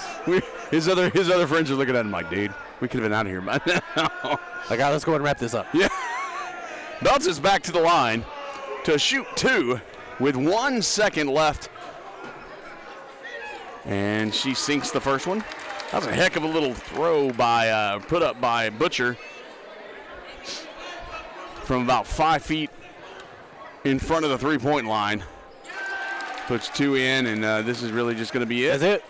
His other friends are looking at him like, dude, we could have been out of here by now. Like, let's go ahead and wrap this up. Yeah. Belts is back to the line to shoot two with 1 second left. And she sinks the first one. That was a heck of a little throw by, put up by Butcher from about 5 feet in front of the 3-point line. Puts two in, and this is really just going to be it. That's it.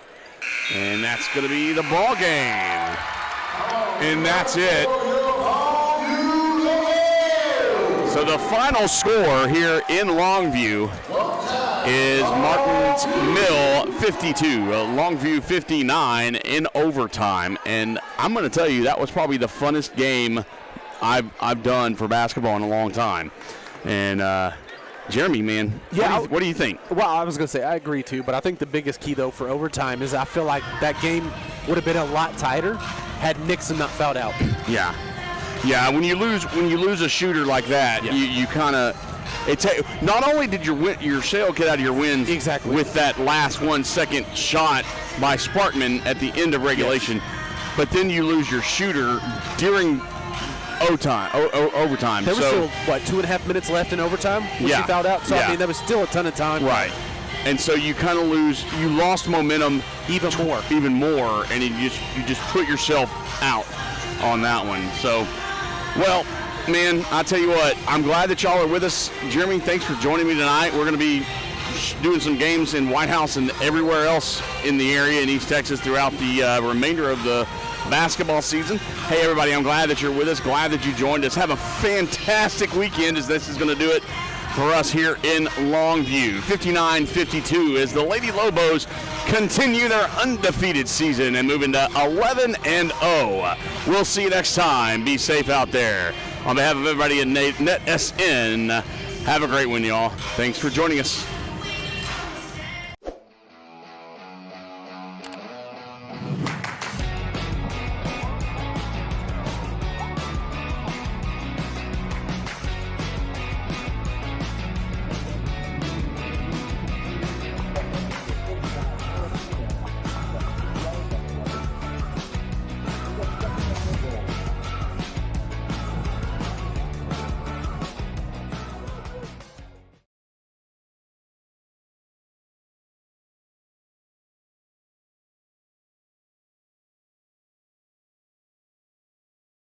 And that's going to be the ball game. And that's it. So the final score here in Longview is Martins Mill 52, Longview 59 in overtime. And I'm going to tell you, that was probably the funnest game I've done for basketball in a long time. And Jeremy, man, yeah, what do you think? Well, I was going to say I agree too, but I think the biggest key though for overtime is I feel like that game would have been a lot tighter had Nixon not fouled out. Yeah, yeah. When you lose a shooter like that, yeah. you kind of not only did your sail get out of your winds exactly with that last 1 second shot by Sparkman at the end of regulation, yes. But then you lose your shooter during overtime. There was still, 2.5 minutes left in overtime when she fouled out? So, I mean, there was still a ton of time. Right. And so you kind of lost momentum even more, and you just put yourself out on that one. So, well, man, I tell you what, I'm glad that y'all are with us. Jeremy, thanks for joining me tonight. We're going to be doing some games in White House and everywhere else in the area in East Texas throughout the remainder of the basketball season. Hey, everybody, I'm glad that you're with us. Glad that you joined us. Have a fantastic weekend, as this is going to do it for us here in Longview. 59-52 as the Lady Lobos continue their undefeated season and move into 11-0. We'll see you next time. Be safe out there. On behalf of everybody at NETSN, have a great one, y'all. Thanks for joining us.